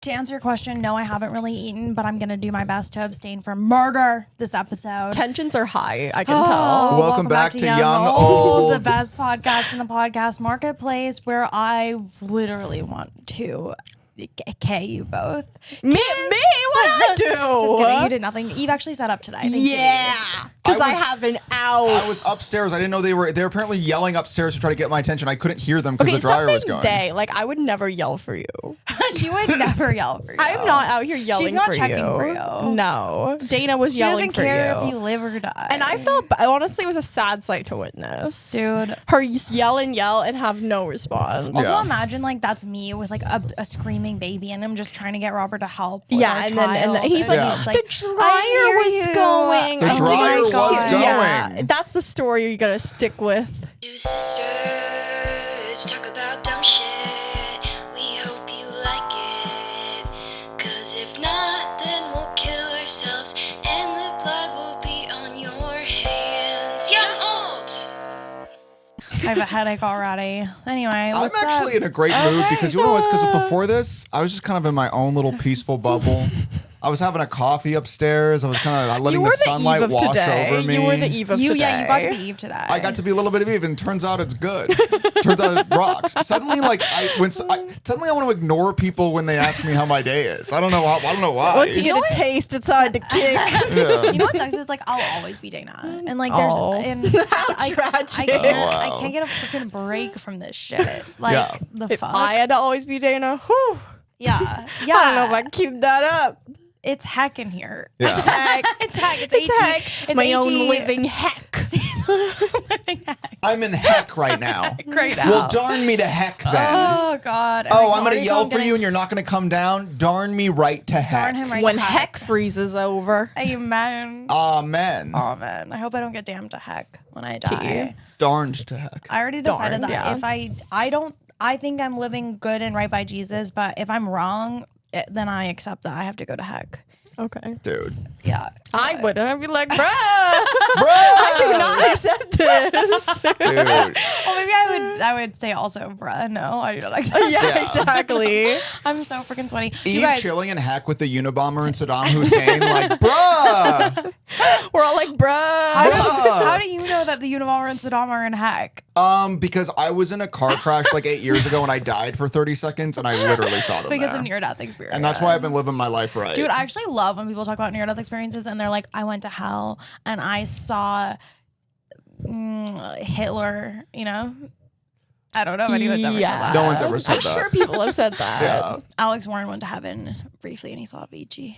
To answer your question, no, I haven't really eaten, but I'm going to do my best to abstain from murder this episode. Tensions are high, I can tell. Welcome back to Young Old. The best podcast in the podcast marketplace, where I literally want to K you both. Me? What I do? Just kidding. You did nothing. Eve actually set up today. Thank you. Because I have an out. I was upstairs. I didn't know they were apparently yelling upstairs to try to get my attention. I couldn't hear them because the dryer was going. They. Like, I would never yell for you. She would never yell for you. I'm not out here yelling She's not for checking you. for you. No. Dana was yelling for you. She doesn't care if you live or die. And I felt, honestly, it was a sad sight to witness. Dude. Her just yell and have no response. Also, imagine, like, that's me with, like, a screaming baby, and I'm just trying to get Robert to help. Yeah, and then he's like, the dryer was going. The dryer was going. Yeah, that's the story you gotta stick with. Two sisters talk about dumb shit. We hope you like it. Cause if not, then we'll kill ourselves and the blood will be on your hands. Young Old! I have a headache already. Anyway, I'm actually in a great mood because you know what? Because before this, I was just kind of in my own little peaceful bubble. I was having a coffee upstairs. I was kind of letting the sunlight wash over me. You were the Eve of today. Yeah, you got to be Eve today. I got to be a little bit of Eve, and turns out it's good. Turns out it rocks. Suddenly, like suddenly I want to ignore people when they ask me how my day is. I don't know why. Once you get a taste, it's hard to kick. Yeah. You know what sucks? It's like I'll always be Dana, and like there's tragic. I can't get a freaking break from this shit. Like the fuck. I had to always be Dana. Whew. Yeah. I don't know if I can keep that up. It's heck in here. Yeah. It's heck. It's heck. It's my own living heck. I'm in heck right now. Right now. Well, darn me to heck then. Oh God. I'm gonna yell for you, and you're not gonna come down. Darn me right to heck. Darn him right when to heck freezes over. Amen. Amen. Amen. I hope I don't get damned to heck when I die. Darned to heck. I already decided that if I think I'm living good and right by Jesus, but if I'm wrong, then I accept that I have to go to heck. Okay. Dude. Yeah. I wouldn't. I'd be like, bruh. I do not accept this. Dude. Well, maybe I would say also, bruh. No, I do not accept Yeah, exactly. I'm so freaking sweaty. Eve You guys, chilling in heck with the Unabomber and Saddam Hussein, like, bruh. We're all like, bruh. how do you know that the Unabomber and Saddam are in heck? Because I was in a car crash like 8 years ago and I died for 30 seconds and I literally saw them Because there. of near-death experience. And that's why I've been living my life right. Dude, I actually love when people talk about near-death experiences and they're like, I went to hell and I saw Hitler, you know? I don't know if anyone's ever said that. No one's ever said I'm that. sure people have said that. Yeah. Alex Warren went to heaven briefly and he saw Avicii.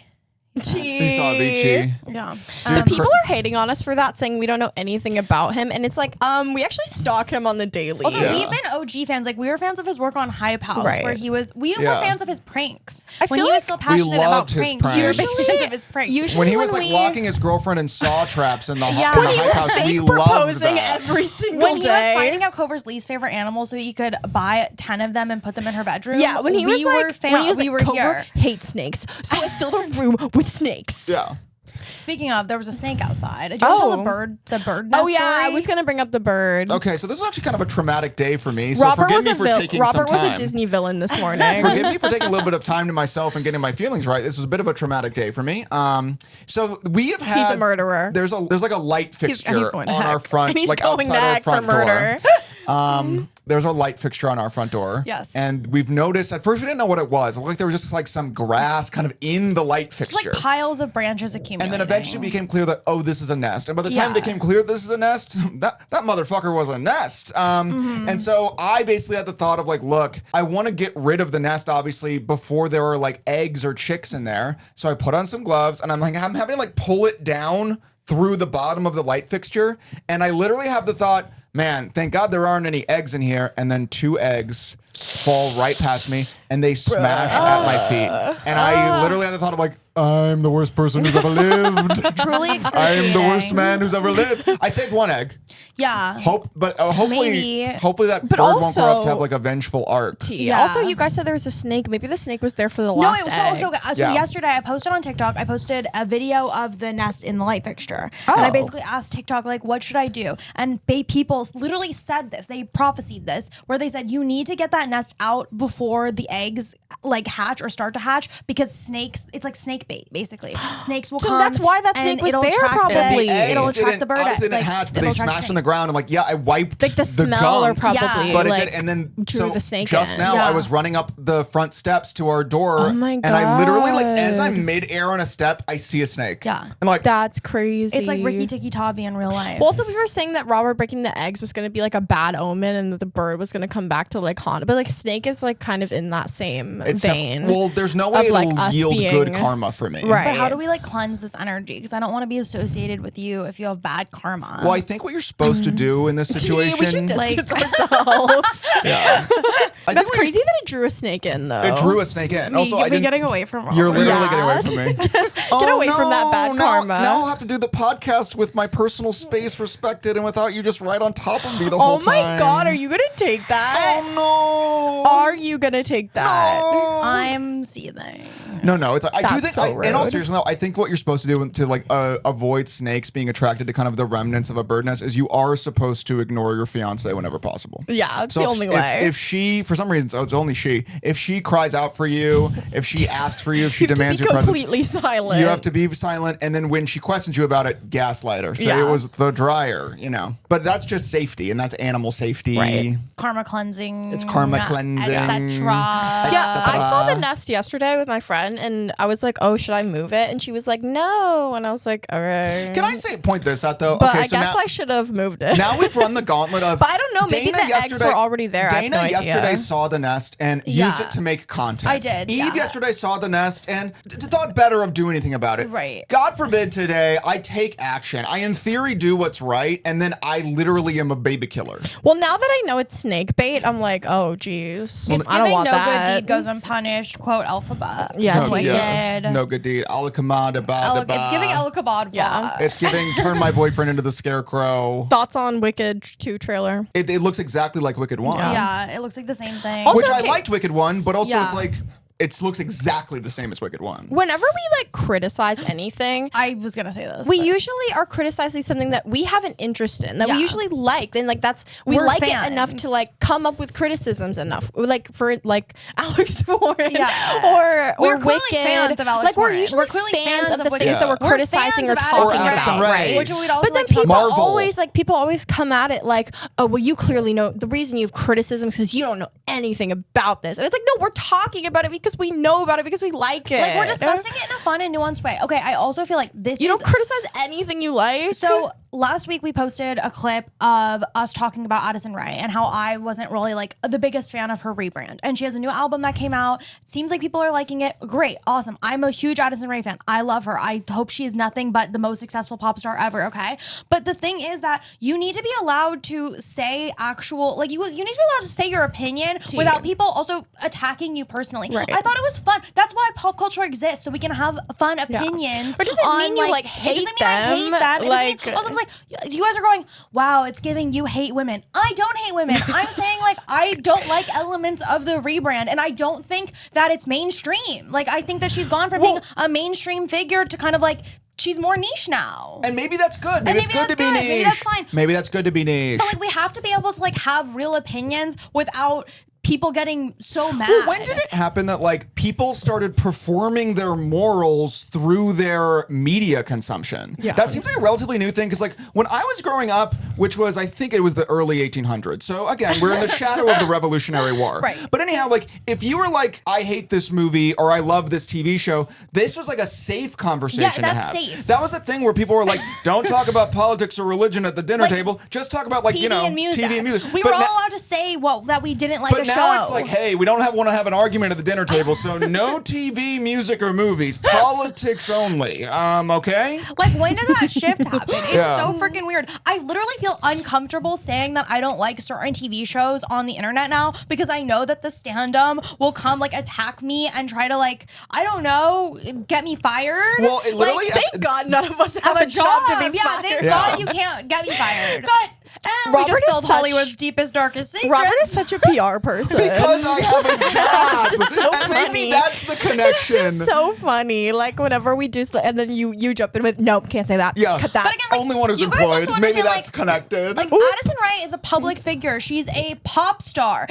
He saw Avicii. Yeah. Dude, People are hating on us for that, saying we don't know anything about him, and it's like, we actually stalk him on the daily. Also, we've been OG fans. Like, we were fans of his work on Hype House, where he was. We were fans of his pranks. When he was still passionate about pranks, we were big fans of his pranks. Usually when he was like locking his girlfriend in saw traps in the, in the when he Hype was House, we fake loved proposing that. every single when day. he was finding out Cover's least favorite animal, so he could buy 10 of them and put them in her bedroom. Yeah, when he was we like, were fans. We were Cover here. hates snakes, so I filled a room with snakes. Yeah. Speaking of, there was a snake outside. Did you tell the bird nest yeah, story? I was gonna bring up the bird. Okay, so this was actually kind of a traumatic day for me. So Robert forgive was me a for taking some Robert was time. a Disney villain this morning. Forgive me for taking a little bit of time to myself and getting my feelings right. This was a bit of a traumatic day for me. So we have had. He's a murderer. There's like a light fixture he's going to on our heck. front, And he's like going outside our back for front murder. door. There's a light fixture on our front door. Yes. And we've noticed, at first we didn't know what it was. It looked like there was just like some grass kind of in the light It's fixture. like piles of branches accumulating. And then eventually became clear that, oh, this is a nest. And by the time it became clear this is a nest, that motherfucker was a nest. And so I basically had the thought of like, look, I want to get rid of the nest, obviously, before there are like eggs or chicks in there. So I put on some gloves and I'm having to like pull it down through the bottom of the light fixture. And I literally have the thought, man, thank God there aren't any eggs in here. And then 2 eggs fall right past me and they smash at my feet. And I literally had the thought of like, I'm the worst person who's ever lived. Truly I'm excruciating. the worst man who's ever lived. I saved 1 egg. Yeah. Hopefully that bird won't grow up to have like a vengeful arc. Yeah. Also, you guys said there was a snake. Maybe the snake was there for the No, last it was egg. so yesterday I posted on TikTok, I posted a video of the nest in the light fixture. And I basically asked TikTok, like, what should I do? And people literally said this. They prophesied this, where they said, you need to get that nest out before the eggs eggs like hatch or start to hatch because snakes, it's like snake bait basically. Snakes will so come. that's why that snake was there probably. It'll attract the bird. Obviously they didn't hatch, but they smashed on the ground. I'm like, yeah, I wiped like the smell gunk, or probably but like, it did. And then drew the snake just in. now I was running up the front steps to our door. Oh my God. And I literally like as I'm mid-air on a step, I see a snake. Yeah. And like that's crazy. It's like Ricky Tikki Tavi in real life. Well, also we were saying that Robert breaking the eggs was going to be like a bad omen and that the bird was going to come back to like haunt. But like snake is like kind of in that same vein. Well, there's no way like, it'll yield good karma for me. Right. But how do we like cleanse this energy? Because I don't want to be associated with you if you have bad karma. Well, I think what you're supposed to do in this situation, we should distance ourselves. yeah. That's crazy that it drew a snake in though. It drew a snake in. Also, I didn't. Getting away from Robert. You're literally getting away from me. Get away from that bad karma. Now I'll have to do the podcast with my personal space respected and without you just right on top of me the whole time. Oh my God, are you gonna take that? Oh no. Are you gonna take that? No. I'm seething. No, it's. I do think. so In all rude. seriousness, though, I think what you're supposed to do to like avoid snakes being attracted to kind of the remnants of a bird nest is you are supposed to ignore your fiance whenever possible. Yeah, it's So the only way. If she, for some reason, it's only she. If she cries out for you, if she asks for you, if she demands your presence, completely silent. you have to be silent. And then when she questions you about it, gaslight her. Say Yeah. it was the dryer, you know. But that's just safety, and that's animal safety. Right. Karma cleansing. It's karma cleansing. Etc. Yeah, I saw the nest yesterday with my friend, and I was like, "Oh, should I move it?" And she was like, "No," and I was like, "All right." Can I point this out though? But okay, I so guess now, I should have moved it. now we've run the gauntlet of. But I don't know. Maybe Dana the eggs were already there. I have Dana no idea. yesterday saw the nest and used it to make content. I did, Eve yeah. yesterday saw the nest and thought better of doing anything about it. Right. God forbid today I take action. I in theory do what's right, and then I literally am a baby killer. Well, now that I know it's snake bait, I'm like, oh, geez. It's I don't giving want no that. good deed goes unpunished. Quote alphabet. Yeah, No, wicked. No good deed. Alakamada ba. It's giving El Kabod. Yeah. It's giving turn my boyfriend into the scarecrow. Thoughts on Wicked 2 trailer? It looks exactly like Wicked 1. Yeah, it looks like the same thing. Also, Which I okay. liked Wicked 1, but also Yeah. it's like it looks exactly the same as Wicked 1. Whenever we like criticize anything, I was gonna say this. we but- usually are criticizing something that we have an interest in, that we Yeah. usually like. Then like we We're like fans. it enough to like come up with criticisms enough. Like for like Alex Warren Yeah. or We're clearly Wicked. fans of Alex like we're Warren. usually We're clearly fans fans of the of things Wicked. that we're We're criticizing fans or of talking Addison about, Rae. right? Which we'd also But then like to people talk about. always people always come at it like, oh well, you clearly know the reason you have criticism is because you don't know anything about this. And it's like, no, we're talking about it because we know about it because we like it. Like we're discussing it in a fun and nuanced way. Okay, I also feel like this You is don't criticize anything you like. so last week we posted a clip of us talking about Addison Rae and how I wasn't really like the biggest fan of her rebrand. And she has a new album that came out. It seems like people are liking it. Great, awesome. I'm a huge Addison Rae fan. I love her. I hope she is nothing but the most successful pop star ever, okay? But the thing is that you need to be allowed to say actual, like you need to be allowed to say your opinion without people also attacking you personally. Right. I thought it was fun. That's why pop culture exists, so we can have fun opinions. But it doesn't on, mean you, like, it hate doesn't mean I hate them. them. It Like- doesn't mean, also, I'm like, you guys are going, wow, it's giving you hate women. I don't hate women. I'm saying like I don't like elements of the rebrand, and I don't think that it's mainstream. Like I think that she's gone from being a mainstream figure to kind of like she's more niche now. And maybe that's good. Maybe it's good to be niche. Maybe that's fine. Maybe that's good to be niche. But like we have to be able to like have real opinions without people getting so mad. Well, when did it happen that like people started performing their morals through their media consumption? Yeah. That seems like a relatively new thing because like when I was growing up, which was I think it was the early 1800s. So again, we're in the shadow of the Revolutionary War. Right. But anyhow, like if you were like, I hate this movie or I love this TV show, this was like a safe conversation to that's have. safe. That was the thing where people were like, don't talk about politics or religion at the dinner table. Just talk about like, TV you know, and music. TV and music. We But were all na- allowed to say that we didn't like but a now show. it's like, hey, we don't want to have an argument at the dinner table, so no TV, music, or movies. Politics only. Okay? Like, when did that shift happen? It's Yeah. so freaking weird. I literally feel uncomfortable saying that I don't like certain TV shows on the internet now because I know that the stand-up will come, like, attack me and try to, like, I don't know, get me fired. Well, it literally- Like, Thank God none of us have a job to be yeah, fired. thank Yeah. God you can't get me fired. And Robert we just is spilled such- Hollywood's deepest, darkest secrets. Robert is such a PR person. Because I have a job. It's so And funny. maybe that's the connection. It's so funny. Like whenever we do, and then you jump in with, nope, can't say that. Yeah. Cut that. But again, like, Only one who's you guys employed. also Maybe understand, that's like- connected. Like Addison Rae is a public figure. She's a pop star.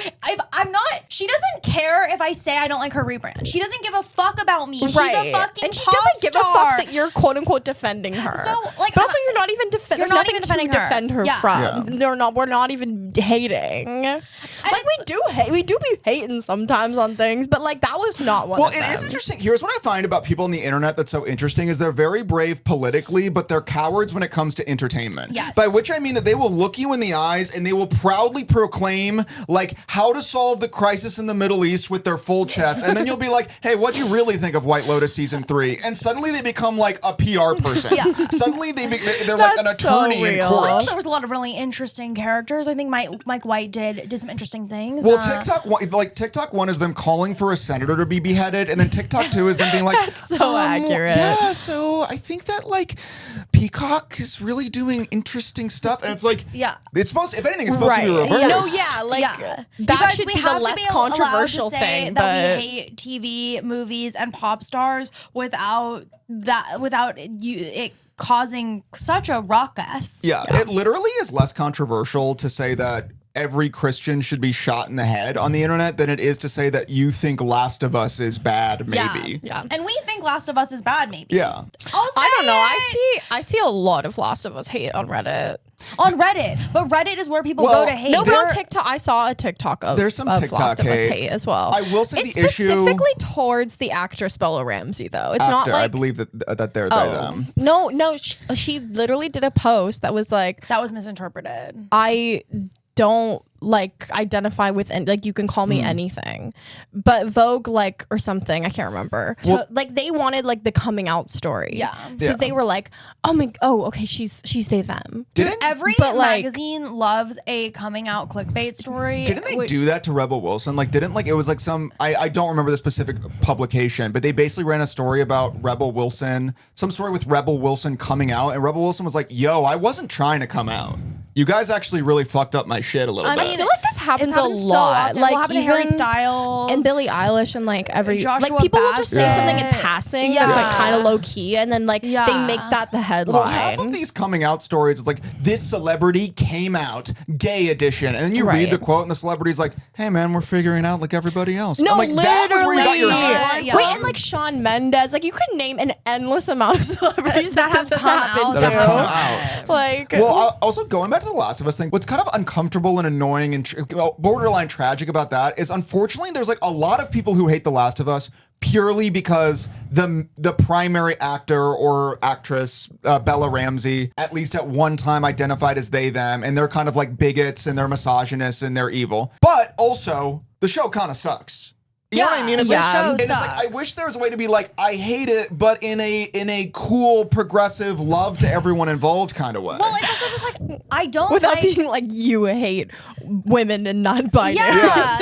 She doesn't care if I say I don't like her rebrand. She doesn't give a fuck about me. She's a fucking and she pop doesn't give a star. fuck that you're quote unquote defending her. So, like, but also you're not even you're there's not nothing even to defending her. defend her Yeah. from. We're not even hating. Like we do be hating sometimes on things, but like that was not one. Well, of it them. is interesting. Here's what I find about people on the internet that's so interesting is they're very brave politically, but they're cowards when it comes to entertainment. Yes. By which I mean that they will look you in the eyes and they will proudly proclaim like how to solve the crisis in the Middle East with their full chest. And then you'll be like, hey, what'd you really think of White Lotus season 3? And suddenly they become like a PR person. Yeah. Suddenly they're like an That's so attorney in real. court. There was a lot of really interesting characters. I think Mike White did some interesting things. Well, TikTok one is them calling for a senator to be beheaded, and then TikTok 2 is them being like, so accurate. Yeah, so I think that like Peacock is really doing interesting stuff, and it's like, Yeah. it's supposed. If anything, it's supposed to be Right. reversed. No, yeah, like Yeah. that You guys, should we be have the to less be allowed to controversial say thing. that But we hate TV, movies, and pop stars without it causing such a ruckus. Yeah, it literally is less controversial to say that every Christian should be shot in the head on the internet than it is to say that you think Last of Us is bad, maybe. yeah. And we think Last of Us is bad, maybe. Yeah. I'll say I don't know. it. I see a lot of Last of Us hate on Reddit. On Reddit, but Reddit is where people Well, go to hate. No, but on There- TikTok, I saw a TikTok of There's some of TikTok Last of Us hate. hate as well. I will say it's the issue- specifically towards the actress Bella Ramsey, though. It's not Actor, like I believe that they're them. No, she literally did a post that was like, that was misinterpreted. I don't like identify with like you can call me anything, but Vogue like or something, I can't remember. Like they wanted like the coming out story. Yeah. So Yeah. they were like, okay, she's they them. Every but, like- magazine loves a coming out clickbait story. Didn't they which- do that to Rebel Wilson? Like, it was like some, I don't remember the specific publication, but they basically ran a story about Rebel Wilson, some story with Rebel Wilson coming out, and Rebel Wilson was like, yo, I wasn't trying to come out. You guys actually really fucked up my shit a little bit. I feel like this happens It's a happened so lot. often. Like What happened to Harry even- Styles and Billie Eilish and like Joshua like people will just say Bassett. something in passing Yeah. that's like kind of low key, and then like Yeah. they make that the headline. Well, half of these coming out stories, it's like, this celebrity came out, gay edition. And then you read Right. the quote, and the celebrity's like, hey, man, we're figuring out like everybody else. No, I'm like, literally. that was where you got your headline Yeah. Wait, from? and like Shawn Mendes, like you could name an endless amount of celebrities that have has come happened out. to. That have come out. Like, Well, also going back to the Last of Us thing, what's kind of uncomfortable and annoying and borderline tragic about that is, unfortunately, there's like a lot of people who hate The Last of Us purely because the primary actor or actress, Bella Ramsey, at least at one time identified as they, them, and they're kind of like bigots and they're misogynists and they're evil. But also, the show kind of sucks. You know what I mean? It's Yeah. like, show and it's like, I sucks. wish there was a way to be like, I hate it, but in a cool, progressive, love to everyone involved kind of way. Well, it's also just like I don't without like. being like you hate women and non-binary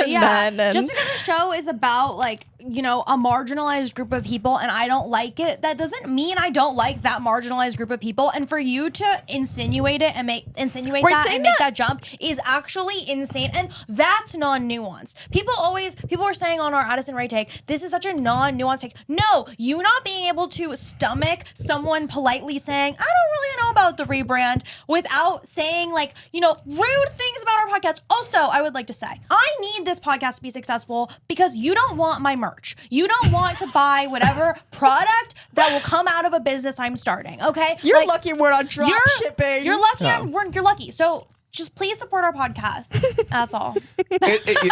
Yeah. men. And Just because a show is about like, you know, a marginalized group of people and I don't like it, that doesn't mean I don't like that marginalized group of people. And for you to insinuate it and insinuate Right, that saying and make that- that jump is actually insane. And that's non-nuanced. People are saying on our Addison Rae take, this is such a non-nuanced take. No, you not being able to stomach someone politely saying, I don't really know about the rebrand without saying like, you know, rude things about our podcast. Also, I would like to say, I need this podcast to be successful because you don't want my merch. You don't want to buy whatever product that will come out of a business I'm starting. Okay, you're Like, lucky we're not drop shipping. You're lucky. You're lucky. So just please support our podcast. That's all.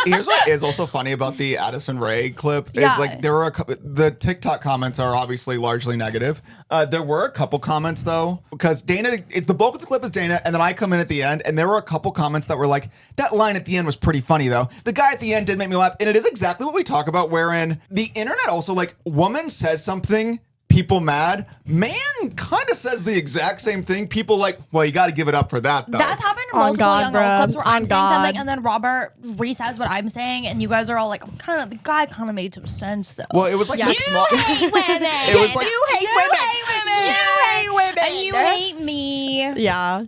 Here's what is also funny about the Addison Rae clip is Yeah. like there were the TikTok comments are obviously largely negative. There were a couple comments though, because the bulk of the clip is Dana, and then I come in at the end, and there were a couple comments that were like, that line at the end was pretty funny though. The guy at the end did make me laugh, and it is exactly what we talk about, wherein the internet also, like, woman says something, people mad, man kind of says the exact same thing, people like, well, you got to give it up for that though. That's happened in On multiple God, young girl bruh. clips where On I'm saying God. something and then Robert re-says what I'm saying, and you guys are all like, the guy kind of made some sense though. Well, it was like Yeah. this small. hate women. It was like- you hate women. You hate women. And you hate me. Yeah.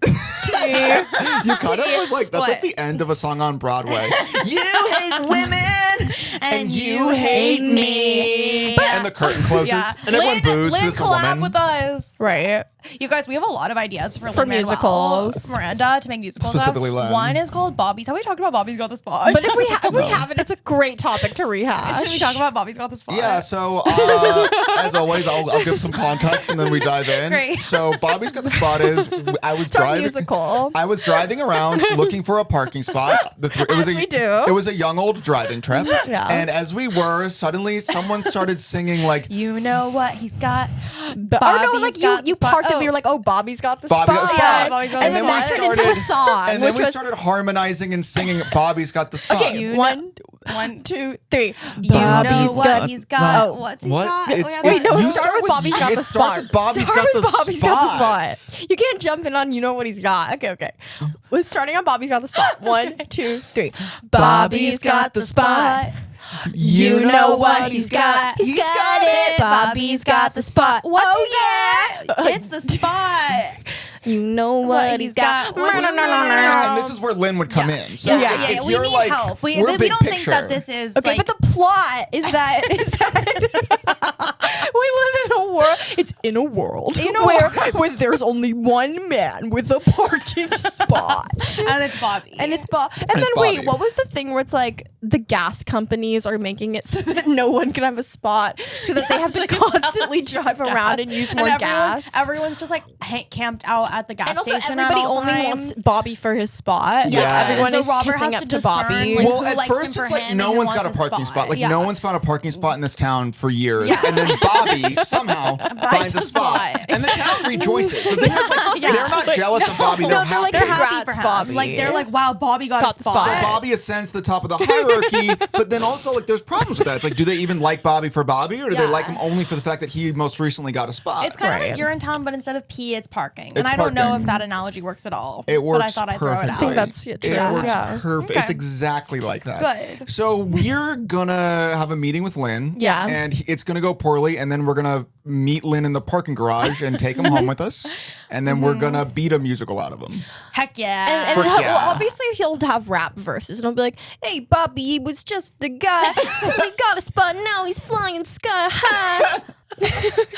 You kind of was like, that's like the end of a song on Broadway. You hate women and you hate me. And the curtain closes and everyone boos Lynn because it's a woman. collab with us. Right. You guys, we have a lot of ideas for musicals. Miranda to make musicals. Specifically Lynn. One is called Bobby's. Have we talked about Bobby's Got the Spot? But if we haven't, it's a great topic to rehash. Should we talk about Bobby's Got the Spot? Yeah, so as always, I'll give some context and then we dive in. Great. So Bobby's Got the Spot is I was driving. Musical. I was driving around looking for a parking spot. It was a young old driving trip. Yeah. And as we were, suddenly someone started singing like, You know what he's got. You parked and we were like, oh, Bobby's got the spot. Bobby got the spot. Yeah, Bobby's got And the then spot. that turned into a song. and then which we was, started harmonizing and singing Bobby's Got the Spot. okay, one, 2, 3. You know what got he's got. Oh, What's he what? got? It's- Oh, yeah, Wait, no, You start with Bobby's Got the it starts Spot. with Bobby's Start Got with the Bobby's Got the Spot. Spot. You can't jump in on you know what he's got. Okay. We're starting on Bobby's Got the Spot. 1, 2, 3. Bobby's got the spot. You know what he's got. He's got it. Bobby's got the spot. It's the spot. You know what he's got. And this is where Lynn would come in. So if We you're need like, help. We we're big don't think picture. that this is Okay, like, but the plot is that we live in a world. It's in a world where there's only one man with a parking spot, and it's Bobby. and it's Bob. And then it's wait, Bobby. what was the thing where it's like the gas companies are making it so that no one can have a spot, so that they have to constantly drive around and use more gas. Everyone's just like camped out at the gas And also, station. everybody at all only times. wants Bobby for his spot. Yeah. Everyone So is Robert kissing has up to to discern, Bobby. like, Well, who at likes first him it's for like him no and who one's got a wants his parking spot. Like Yeah. no one's found a parking spot in this town for years. And then Bobby somehow finds a spot. And the town rejoices. The thing is, like, they're not jealous of Bobby. No, they're like, They're congrats, happy for him. Bobby. Like they're like, wow, Bobby got a spot. So Bobby ascends to the top of the hierarchy, but then also like there's problems with that. It's like, do they even like Bobby for Bobby, or do they like him only for the fact that he most recently got a spot? It's kind of Right. like you're in town, but instead of P, it's parking. It's and I don't know parking. if that analogy works at all. It works but I thought I'd throw it perfectly. out. I think that's true. It works Yeah. perfect. Okay. It's exactly like that. Good. So we're gonna have a meeting with Lynn. Yeah. And it's gonna go poorly, and then we're gonna meet Lynn in the parking garage and take him home with us, and then we're gonna beat a musical out of him. Heck yeah. And Frick yeah. well, obviously he'll have rap verses, and he'll be like, "Hey, Bobby, he was just a guy till he got a spot. Now he's flying sky high."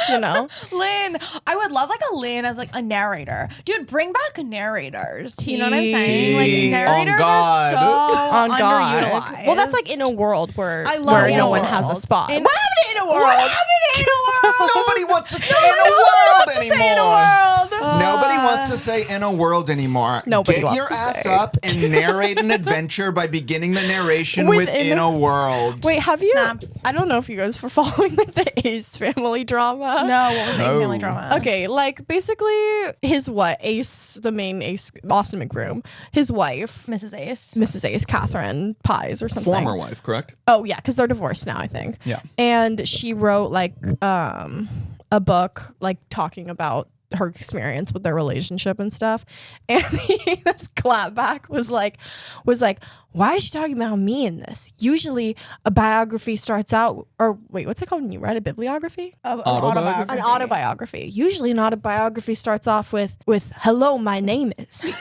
You know, Lynn, I would love like a Lynn as like a narrator. Dude, bring back narrators. You know what I'm saying? Like On narrators God. are so on God. underutilized. Well, that's like in a world where I love where In no a one World. has a spot. In- What happened in a world? What happened in a world? Nobody wants to say in a world anymore. Say in a world. Nobody wants to say in a world anymore. Nobody Get wants your to ass say. up and narrate an adventure by beginning the narration within a world. Wait, have you? Snaps. I don't know if you guys were following like the Ace family drama. No, what was the Ace No. family drama? Okay, like basically his Ace, the main Ace, Austin McBroom, his wife, Mrs. Ace. Mrs. Ace, Catherine Pies or something. Former wife, correct? Oh yeah, because they're divorced now, I think. Yeah. And she wrote like a book like talking about her experience with their relationship and stuff. And this clapback was like, why is she talking about me in this? Usually a biography starts out, or wait, what's it called when you write a bibliography? Autobiography? An autobiography. Usually an autobiography starts off with "Hello, my name is."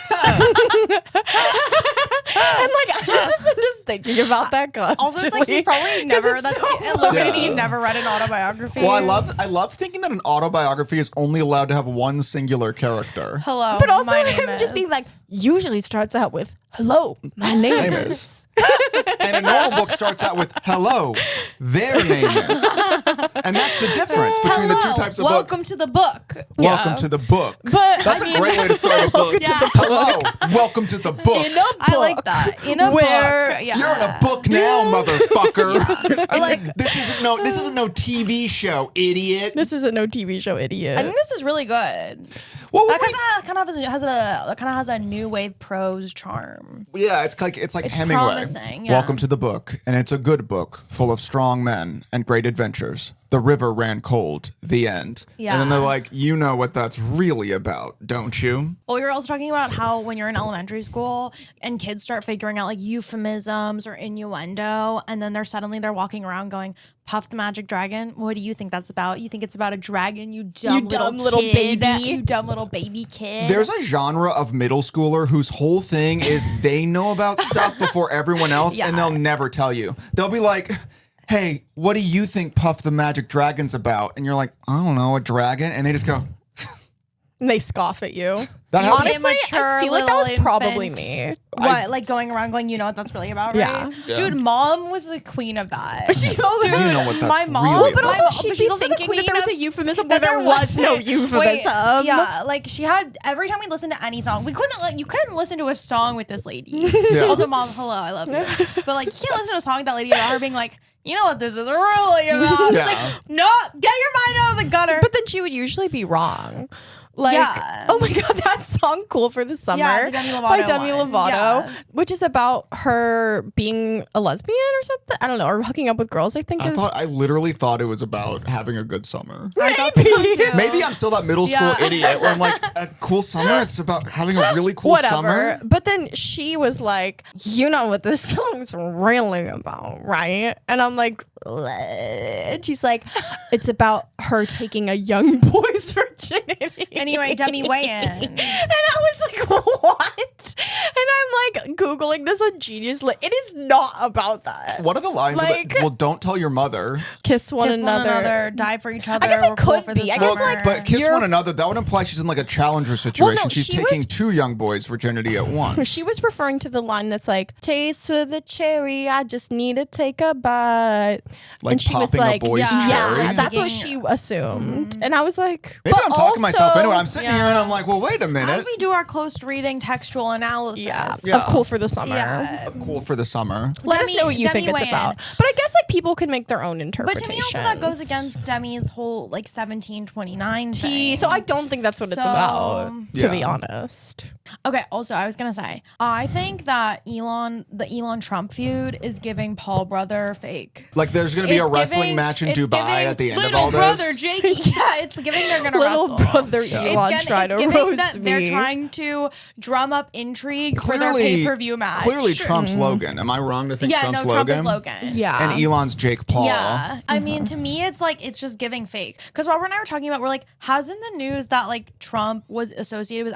And like I just been just thinking about that constantly. Also, it's like he's probably never. it's That's so look at funny. he's never read an autobiography. Well, I love thinking that an autobiography is only allowed to have one singular character. Hello, But also my him name just being is- like, usually starts out with "Hello, my name Name is." is. And a normal book starts out with "Hello, their name is," and that's the difference between the two types of book. welcome to the book. Welcome to the book. But That's a great way to start a book. to the Hello, welcome to the book. In a book, I like that. In a where book. Yeah. You're in a book now, motherfucker. Or like, this isn't no TV show, idiot. This isn't no TV show, idiot. I think this is really good. Well, That kind of has a new wave prose charm. yeah, it's like It's Hemingway. promising, yeah. Welcome to the book, and it's a good book full of strong men and great adventures. the river ran cold, the end. Yeah. And then they're like, you know what that's really about, don't you? Well, we were also talking about how when you're in elementary school and kids start figuring out like euphemisms or innuendo, and then they're walking around going, Puff the Magic Dragon. What do you think that's about? You think it's about a dragon, you dumb little kid, baby. you dumb little baby kid. There's a genre of middle schooler whose whole thing is they know about stuff before everyone else, Yeah. and they'll never tell you. They'll be like, hey, what do you think Puff the Magic Dragon's about? And you're like, I don't know, a dragon? And they just go, And they scoff at you. That happens. Honestly, I Immature feel like that was little probably infant. me. What, like going around going, you know what that's really about, Yeah. right? Yeah. Dude, mom was the queen of that. She You know what that's my mom, really but about. also she'd she's be also the thinking queen that there was a euphemism where that there was no wasn't. euphemism. Wait, yeah, like she had every time we listened to any song, you couldn't listen to a song with this lady. Yeah. Also, mom, hello, I love you. But like, you can't listen to a song with that lady without her being like, you know what this is really about. Yeah. It's like, no, get your mind out of the gutter. But then she would usually be wrong. Like, Yeah. oh my God, that song "Cool for the Summer" Yeah, the Demi Lovato by Demi one. Lovato, Yeah. which is about her being a lesbian or something. I don't know, or hooking up with girls. I think. I literally thought it was about having a good summer. I thought so too. Maybe I'm still that middle school Yeah. idiot where I'm like, a cool summer? It's about having a really cool Whatever. summer? But then she was like, you know what this song's really about, right? And I'm like, and she's like, it's about her taking a young boy's virginity. Anyway, Demi, weigh in. And I was like, what? And I'm like Googling this on Genius. Like, it is not about that. What are the lines of Like- it? Well, don't tell your mother. Kiss one Kiss another. one another, die for each other. I guess it we're cool could for the be. I guess, summer. like, But kiss You're- one another, that would imply she's in like a challenger situation. She's she taking was- 2 young boys' virginity at once. She was referring to the line that's like, taste of the cherry, I just need to take a bite. Like and she was popping a like, boy's yeah, cherry? that's what Taking- she assumed. And I was like, Maybe but I'm talking myself also- into it. I'm sitting here and I'm like, well, wait a As minute. we do our close reading textual analysis. Yeah. of Cool for the Summer. Yeah. Cool for the summer. Let Demi- us know what you Demi think it's weigh in. about. But I guess like people can make their own But interpretations. to me, also that goes against Demi's whole like 1729 thing. So I don't think that's what it's So- about, to be Yeah. honest. Okay, also I was gonna say, I think that the Elon Trump feud is giving Paul brother fake. Like there's going to be a It's wrestling giving- match in it's Dubai giving at the end of little all this. brother Jakey. Yeah, it's giving they're gonna Little wrestle. brother It's Elon tried to giving roast that me. they're trying to drum up intrigue for their Clearly, pay-per-view match. clearly Trump's Logan. Am I wrong to think Yeah, Trump's no, Trump Logan? is Logan. Yeah. And Elon's Jake Paul. Yeah. I mean, to me, it's like, it's just giving fake. Because Robert and I were talking about, we're like, hasn't the news that like Trump was associated with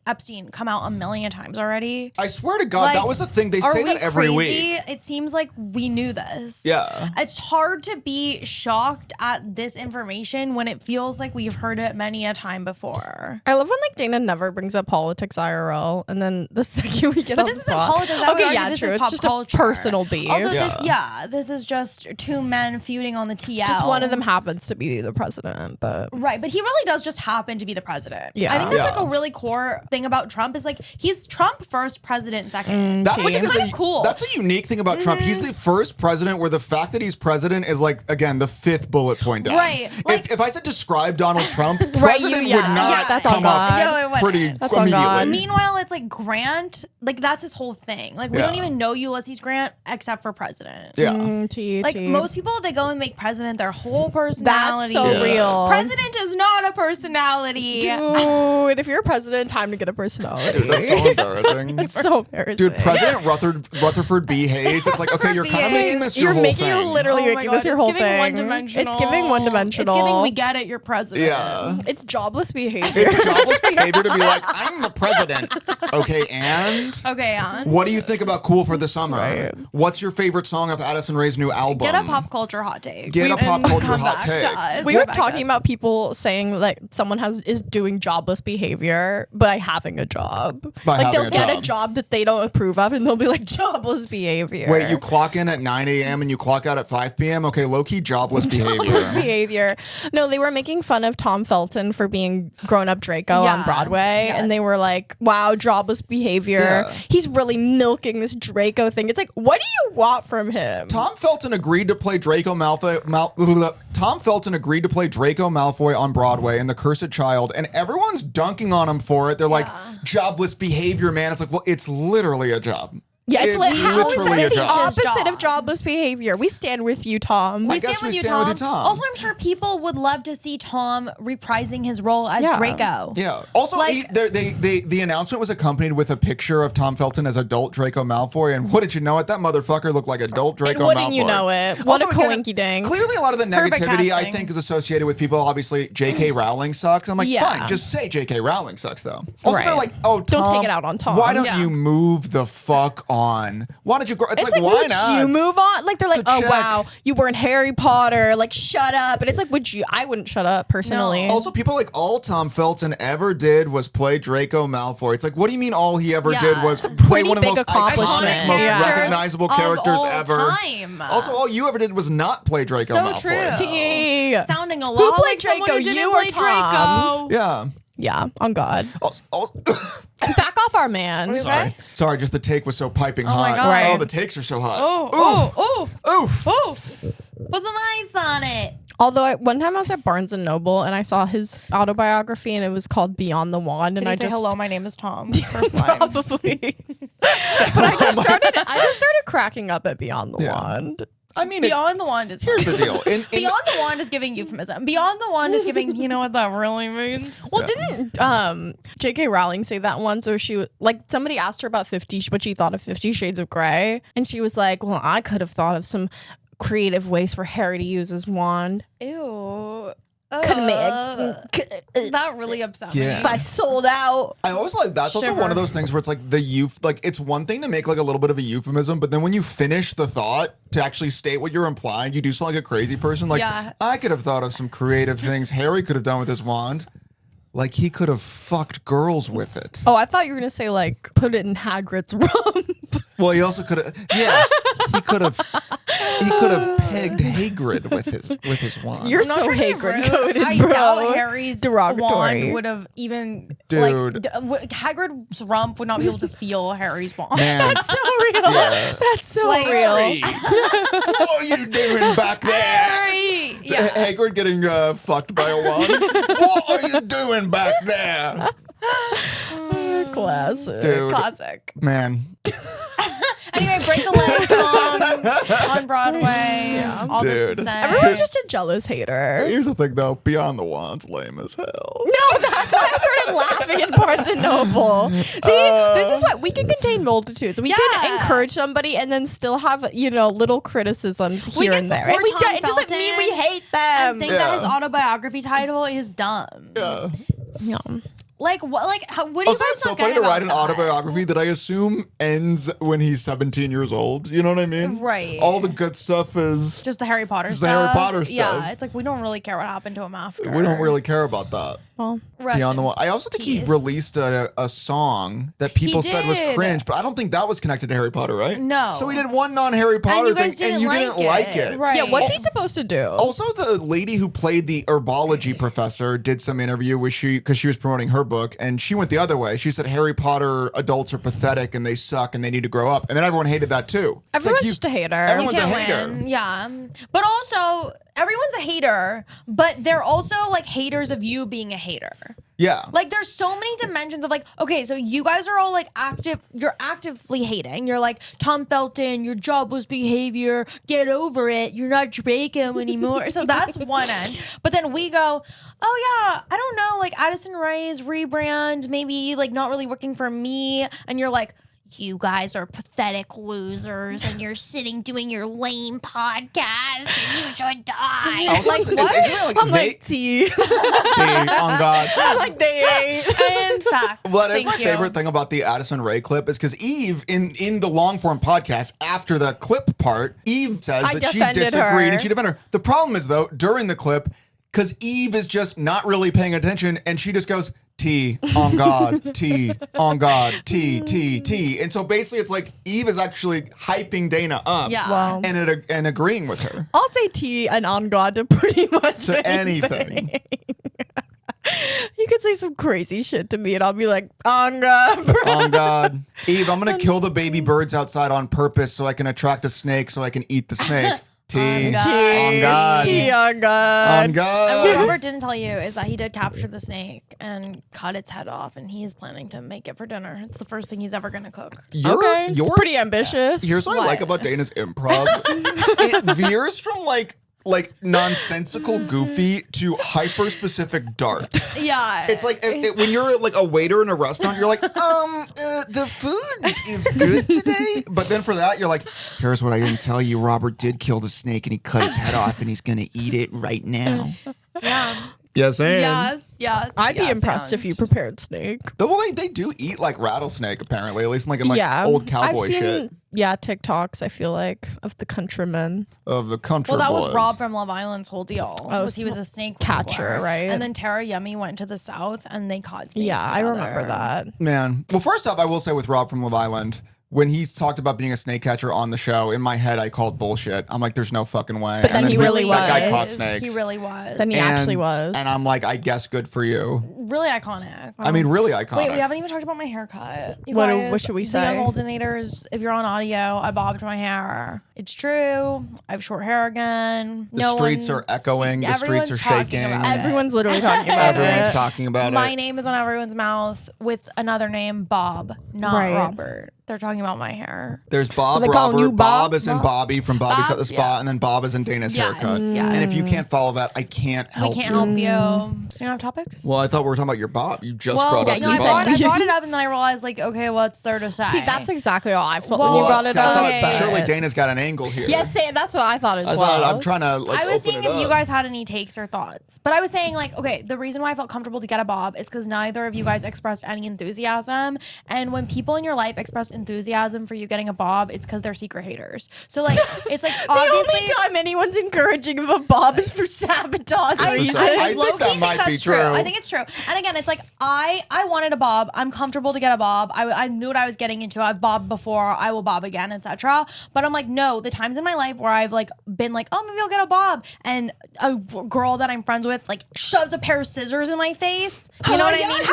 Epstein come out a million times already? I swear to God, Like, that was a thing. They Are say we that every crazy? week. It seems like we knew this. Yeah. It's hard to be shocked at this information when it feels like we've heard it many a time before. I love when like Dana never brings up politics IRL, and then the second we get But on this the isn't spot- politics. I would Okay, argue yeah, this true. is It's pop just culture. a personal beef. Also, Yeah. this is just two men feuding on the TL. Just one of them happens to be the president, but Right, but he really does just happen to be the president. Yeah. I think that's like Yeah. a really core thing about Trump is like he's Trump first, president second. That Tea. which is Kinda cool. That's a unique thing about Trump. He's the first president where the fact that he's president is like, again, the 5th bullet point down. Right, like- if I said describe Donald Trump, Right, president yeah, would not yeah, that's on come up God. No, it wouldn't. pretty That's on God. immediately. Meanwhile, it's like Grant, like that's his whole thing. Like we Yeah. don't even know Ulysses Grant except for president. Yeah. tea, Like tea. most people, they go and make president their whole personality. That's so Yeah. real. President is not a personality. Dude, if you're a president, time to get a personality. Dude, that's so embarrassing. It's so embarrassing. Dude, President Rutherford B. Hayes. It's like, okay, you're kind of B. making this your You're whole making thing. it literally Oh my making God, this your it's whole giving thing. one-dimensional. It's giving one-dimensional. It's giving we get it, you're president. Yeah. It's jobless behavior. It's jobless behavior to be like, I'm the president. Okay, and Okay, on. what do you think about Cool for the Summer? Right. What's your favorite song of Addison Rae's new album? Get a pop culture hot take. Get a pop And culture come hot back take. to us. We Come were back to talking us. about people saying like someone is doing jobless behavior by having a job. By like having they'll a get job. a job that they don't approve of, and they'll be like jobless behavior. Wait, you clock in at 9 a.m. and you clock out at 5 p.m.? Okay, low-key jobless Jobless behavior. behavior. No, they were making fun of Tom Felton for being grown-up Draco Yeah. on Broadway, and they Yes. were like, "Wow, jobless behavior. Yeah. He's really milking this Draco thing." It's like, what do you want from him? Tom Felton agreed to play Draco Malfoy. Tom Felton agreed to play Draco Malfoy on Broadway in The Cursed Child, and everyone's dunking on him for it. They're like, jobless behavior, man. It's like, well, it's literally a job. Yeah, it's like how is literally that a the job. opposite of jobless behavior? We stand with you, Tom. We guess stand we with you, stand with Tom. you, Tom. Also, I'm sure people would love to see Tom reprising his role as Yeah. Draco. Yeah. Also, Like- the announcement was accompanied with a picture of Tom Felton as adult Draco Malfoy, and what did you know it? That motherfucker looked like adult Draco Malfoy. Wouldn't you know it? What Also, a again, coinky ding. Clearly, a lot of the Perfect negativity I casting. think is associated with people. Obviously, J.K. Rowling sucks. I'm like, Yeah. fine, just say J.K. Rowling sucks, though. Also, they're Right. like, oh, Tom, Don't take it out on Tom. Why don't Yeah. you move the fuck on? Why don't you grow? It's like, why would not? you move on? Like they're like, It's a oh check. wow, you were in Harry Potter. Like shut up. And it's like, would you? I wouldn't shut up personally. No. Also, people like all Tom Felton ever did was play Draco Malfoy. It's like, what do you mean all he ever Yeah. did was It's a play pretty one of the big most accomplishment. iconic, most Yeah. recognizable Of characters all ever. time. Also, all you ever did was not play Draco So Malfoy. true. T. Sounding a Who lot played like someone Draco, who didn't you or play Tom? Draco. Yeah. Yeah, on God. Also, Back off our man. sorry, just the take was so piping hot. my God. Right. Oh, the takes are so hot. Oh. Oof. Put some ice on it. Although one time I was at Barnes and Noble and I saw his autobiography and it was called Beyond the Wand, and Did I he say, just hello, my name is Tom? First line. probably. But I just started cracking up at Beyond the Yeah. Wand. I mean, Beyond the Wand is here's the deal. Beyond the Wand is giving euphemism. Beyond the Wand is giving, you know what that really means? Well, didn't J.K. Rowling say that once? Or somebody asked her about what she thought of 50 Shades of Grey, and she was like, "Well, I could have thought of some creative ways for Harry to use his wand. Ew. That really upset Yeah. me. if I sold out." I always like that's also Shiver. one of those things where it's like it's one thing to make like a little bit of a euphemism, but then when you finish the thought to actually state what you're implying, you do sound like a crazy person. Like, Yeah. I could have thought of some creative things Harry could have done with his wand. Like he could have fucked girls with it. Oh, I thought you were gonna say like put it in Hagrid's rump. Well, he also could have. Yeah, he could have. He could have pegged Hagrid with his wand. You're I'm not so trying to be Hagrid rude. coded, I bro. doubt Harry's Derogatory. wand would have even Dude. Hagrid's rump would not be able to feel Harry's wand. Man, That's so real. Yeah. That's so Like, real. Harry, what are you doing back there? Harry, yeah. Hagrid getting fucked by a wand. What are you doing back there? Classic. Dude. Classic. Man. Anyway, break a leg, Tom, on Broadway. All this to Dude. say. Everyone's just a jealous hater. Here's the thing though, Beyond the Wand's lame as hell. No, that's why I started laughing in Barnes and Noble. See, this is what we can contain multitudes. We can Yeah. encourage somebody and then still have, little criticisms We here can and there. support And Tom it doesn't mean we Felton hate I them. think that his autobiography title is dumb. Yeah. Yeah. Like what? Like how, what do you Also, guys it's so not funny get to write an about that? autobiography that I assume ends when he's 17 years old. You know what I mean? Right. All the good stuff is. Just the Harry Potter Just stuff. the Harry Potter Yeah, stuff. it's like we don't really care what happened to him after. We don't really care about that. Well, Rest Beyond the in Wand. I also think he peace. released a song that people said was did. cringe, but I don't think that was connected to Harry Potter, right? No. So we did one non-Harry Potter you guys thing, and didn't you like didn't it. like it. Right. yeah, what's he supposed to do? Also, the lady who played the herbology professor did some interview with because she was promoting her book, and she went the other way. She said Harry Potter adults are pathetic and they suck and they need to grow up, and then everyone hated that too. It's Everyone's like just a hater. everyone's You a can't hater. win. Yeah. But also, everyone's a hater, but they're also like haters of you being a hater. Yeah. Like there's so many dimensions of like, okay, so you guys are all like you're actively hating. You're like, Tom Felton, your jobless behavior, get over it. You're not Draco anymore. So that's one end. But then we go, oh yeah, I don't know, like Addison Rae's rebrand, maybe like not really working for me. And you're like, you guys are pathetic losers and you're sitting doing your lame podcast and you should die. Also, Like, it's what? interesting, like, I'm like, T. on God. I'm like, they ain't. And facts. Well, that is Thank my you. favorite thing about the Addison Rae clip is because Eve, in the long form podcast, after the clip part, Eve says I that she defended disagreed her. and she defended her. The problem is, though, during the clip, because Eve is just not really paying attention and she just goes, T, on God, T, on God, T, T, T. And so basically it's like Eve is actually hyping Dana up Yeah. Wow. and agreeing with her. I'll say T and on God to pretty much To anything. You could say some crazy shit to me and I'll be like, on God, bro. On God. Eve, I'm going to kill the baby birds outside on purpose so I can attract a snake so I can eat the snake. Tea. God. On God. Tea on On God. And what God. Robert didn't tell you is that he did capture the snake and cut its head off, and he is planning to make it for dinner. It's the first thing he's ever gonna cook. Okay, it's pretty ambitious. Here's what I like about Dana's improv. It veers from like nonsensical goofy to hyper specific dark. Yeah, It's like when you're like a waiter in a restaurant, you're like, the food is good today. But then for that, you're like, here's what I didn't tell you. Robert did kill the snake and he cut its head off and he's going to eat it right now. yeah, Yes, and. yes. I'd be impressed if you prepared snake. Well, they do eat like rattlesnake, apparently, at least in old cowboy I've seen, shit TikToks, I feel like, of the countrymen. of the country. Well, that was boys. Rob from Love Island's whole deal. Oh, Was he was a snake catcher, wrangler. right? And then Tara Yummy went to the south and they caught snakes. Yeah, I remember together. that. Man. Well, first off, I will say with Rob from Love Island, when he talked about being a snake catcher on the show, in my head, I called bullshit. I'm like, there's no fucking way. But then he really That guy caught was. snakes. He really was. Then he actually was. And I'm like, I guess good for you. Really iconic. I mean, really iconic. Wait, we haven't even talked about my haircut. You What guys, should we The say? young Oldenators, if you're on audio, I bobbed my hair. It's true. I have short hair again. The streets are echoing. The streets are shaking. Everyone's literally talking about Everyone's it. talking about My it. name is on everyone's mouth with another name, Bob, not Right. Robert. They're talking about my hair. There's Bob, they're calling Robert. you Bob Bob? is in Bobby from Bobby's Bob? Got the Spot, Yeah. and then Bob is in Dana's Yes, haircut. yes. And if you can't follow that, I can't help We can't you. help you. So you don't have topics? Well, I thought we were talking about your Bob. You just Well, brought up no, your I Bob. brought it up and then I realized, like, okay, what's there to say? See, that's exactly how I felt Well, when you brought that's- it I up. thought but- surely Dana's got an angle here. Yes, that's what I thought as I well. thought I'm trying to like I was open seeing it if you up. guys had any takes or thoughts. But I was saying, like, okay, the reason why I felt comfortable to get a bob is because neither of you guys expressed any enthusiasm. And when people in your life express enthusiasm for you getting a bob, it's because they're secret haters. So, like, it's like the obviously. only time anyone's encouraging of a bob is for sabotage reasons. I low-key think that might be that's true. I think it's true. And again, it's like I wanted a bob. I'm comfortable to get a bob. I knew what I was getting into. I've bobbed before. I will bob again, etc. But I'm like, no. The times in my life where I've like been like, oh, maybe I'll get a bob, and a girl that I'm friends with like shoves a pair of scissors in my face. You know what I mean?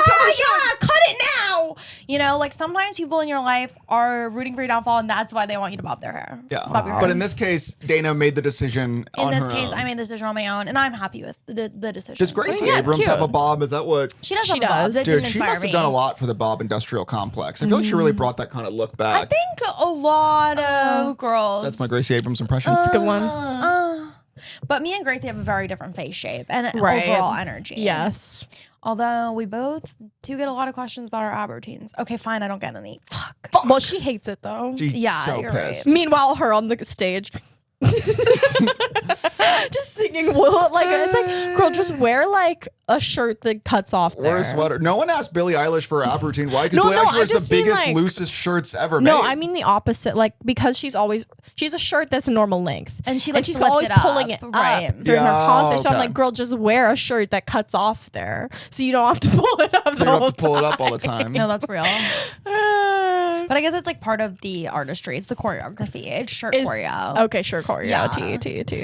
Cut it now. You know, like sometimes people in your life are rooting for your downfall, and that's why they want you to bob their hair. Yeah, Bob your hair. but in this case, Dana made the decision In on this her case, own. I made the decision on my own, and I'm happy with the decision. Does Gracie Yeah, it's Abrams have cute. a bob? Is that what? She does. She have a bob. does. That Dude, didn't she inspire must have me. done a lot for the Bob Industrial Complex. I feel like she really brought that kind of look back. I think a lot of girls. That's my Gracie Abrams impression. It's a good one. But me and Gracie have a very different face shape and Right. overall energy. Yes. Although we both do get a lot of questions about our ab routines. Okay, fine. I don't get any. Fuck. Well, she hates it though. She's Yeah, so you're pissed. right. Meanwhile, her on the stage. Just singing wool like it's like girl, just wear like a shirt that cuts off there. Or a sweater. No one asked Billie Eilish for her ab routine. Why? Because No, Billie no, Eilish I wears the just mean, biggest, like- loosest shirts ever No, made. I mean the opposite. Like because she's a shirt that's a normal length, And she, like, she's slipped always it up, pulling it right. up during her Yeah, concert. So I'm okay. like, girl, just wear a shirt that cuts off there, so you don't have to pull it up. So the you don't whole have to pull it up all the time. No, that's real. time. But I guess it's like part of the artistry. It's the choreography. It's shirt Is- choreo. Okay, sure, choreo. Yeah. T.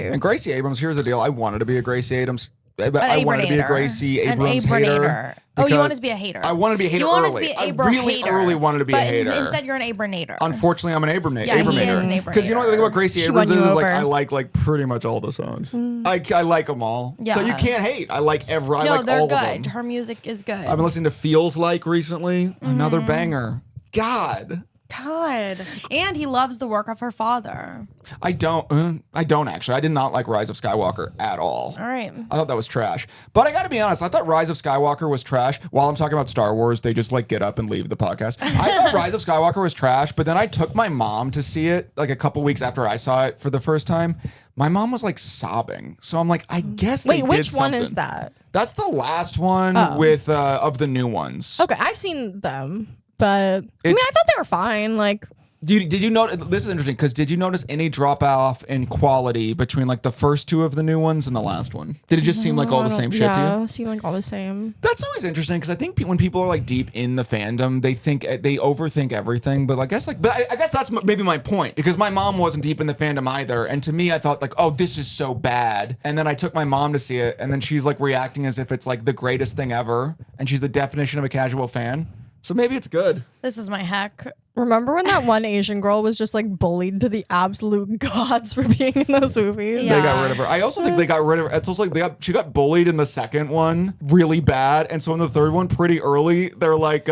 And Gracie Abrams, here's the deal. I wanted to be a Gracie Abrams. I wanted to be a Abranator. Gracie An Abrams hater. Abranator. Oh, you because wanted to be a hater. I wanted to be a hater You wanted early. to be I Abra really hater. early wanted to be a But hater. Instead, you're an Abranator. Unfortunately, I'm an Abranator. Yeah, he is an Because you know what I think about Gracie She Abrams won is you like over. I like pretty much all the songs. I like them all. Yeah. So you can't hate. I like I No, like they're all good. of them. Her music is good. I've been listening to Feels Like recently. Another banger. God. God. And he loves the work of her father. I don't actually. I did not like Rise of Skywalker at all. All right. I thought that was trash. But I got to be honest, I thought Rise of Skywalker was trash. While I'm talking about Star Wars, they just like get up and leave the podcast. I thought Rise of Skywalker was trash, but then I took my mom to see it like a couple weeks after I saw it for the first time. My mom was like sobbing. So I'm like, I guess they Wait, did which one is something. that? That's the last one with of the new ones. Okay, I've seen them, but I mean, It's- I thought they were fine. Like, Did you notice? This is interesting because did you notice any drop off in quality between like the first two of the new ones and the last one? Did it just seem like all the same shit to you? Yeah, seem like all the same. That's always interesting because I think when people are like deep in the fandom, they overthink everything. But I guess I guess that's maybe my point because my mom wasn't deep in the fandom either, and to me, I thought like, oh, this is so bad. And then I took my mom to see it, and then she's like reacting as if it's like the greatest thing ever, and she's the definition of a casual fan. So maybe it's good. This is my heck. Remember when that one Asian girl was just like bullied to the absolute gods for being in those movies? Yeah. They got rid of her. I also think they got rid of her. It's also like she got bullied in the second one really bad. And so in the third one, pretty early, they're like,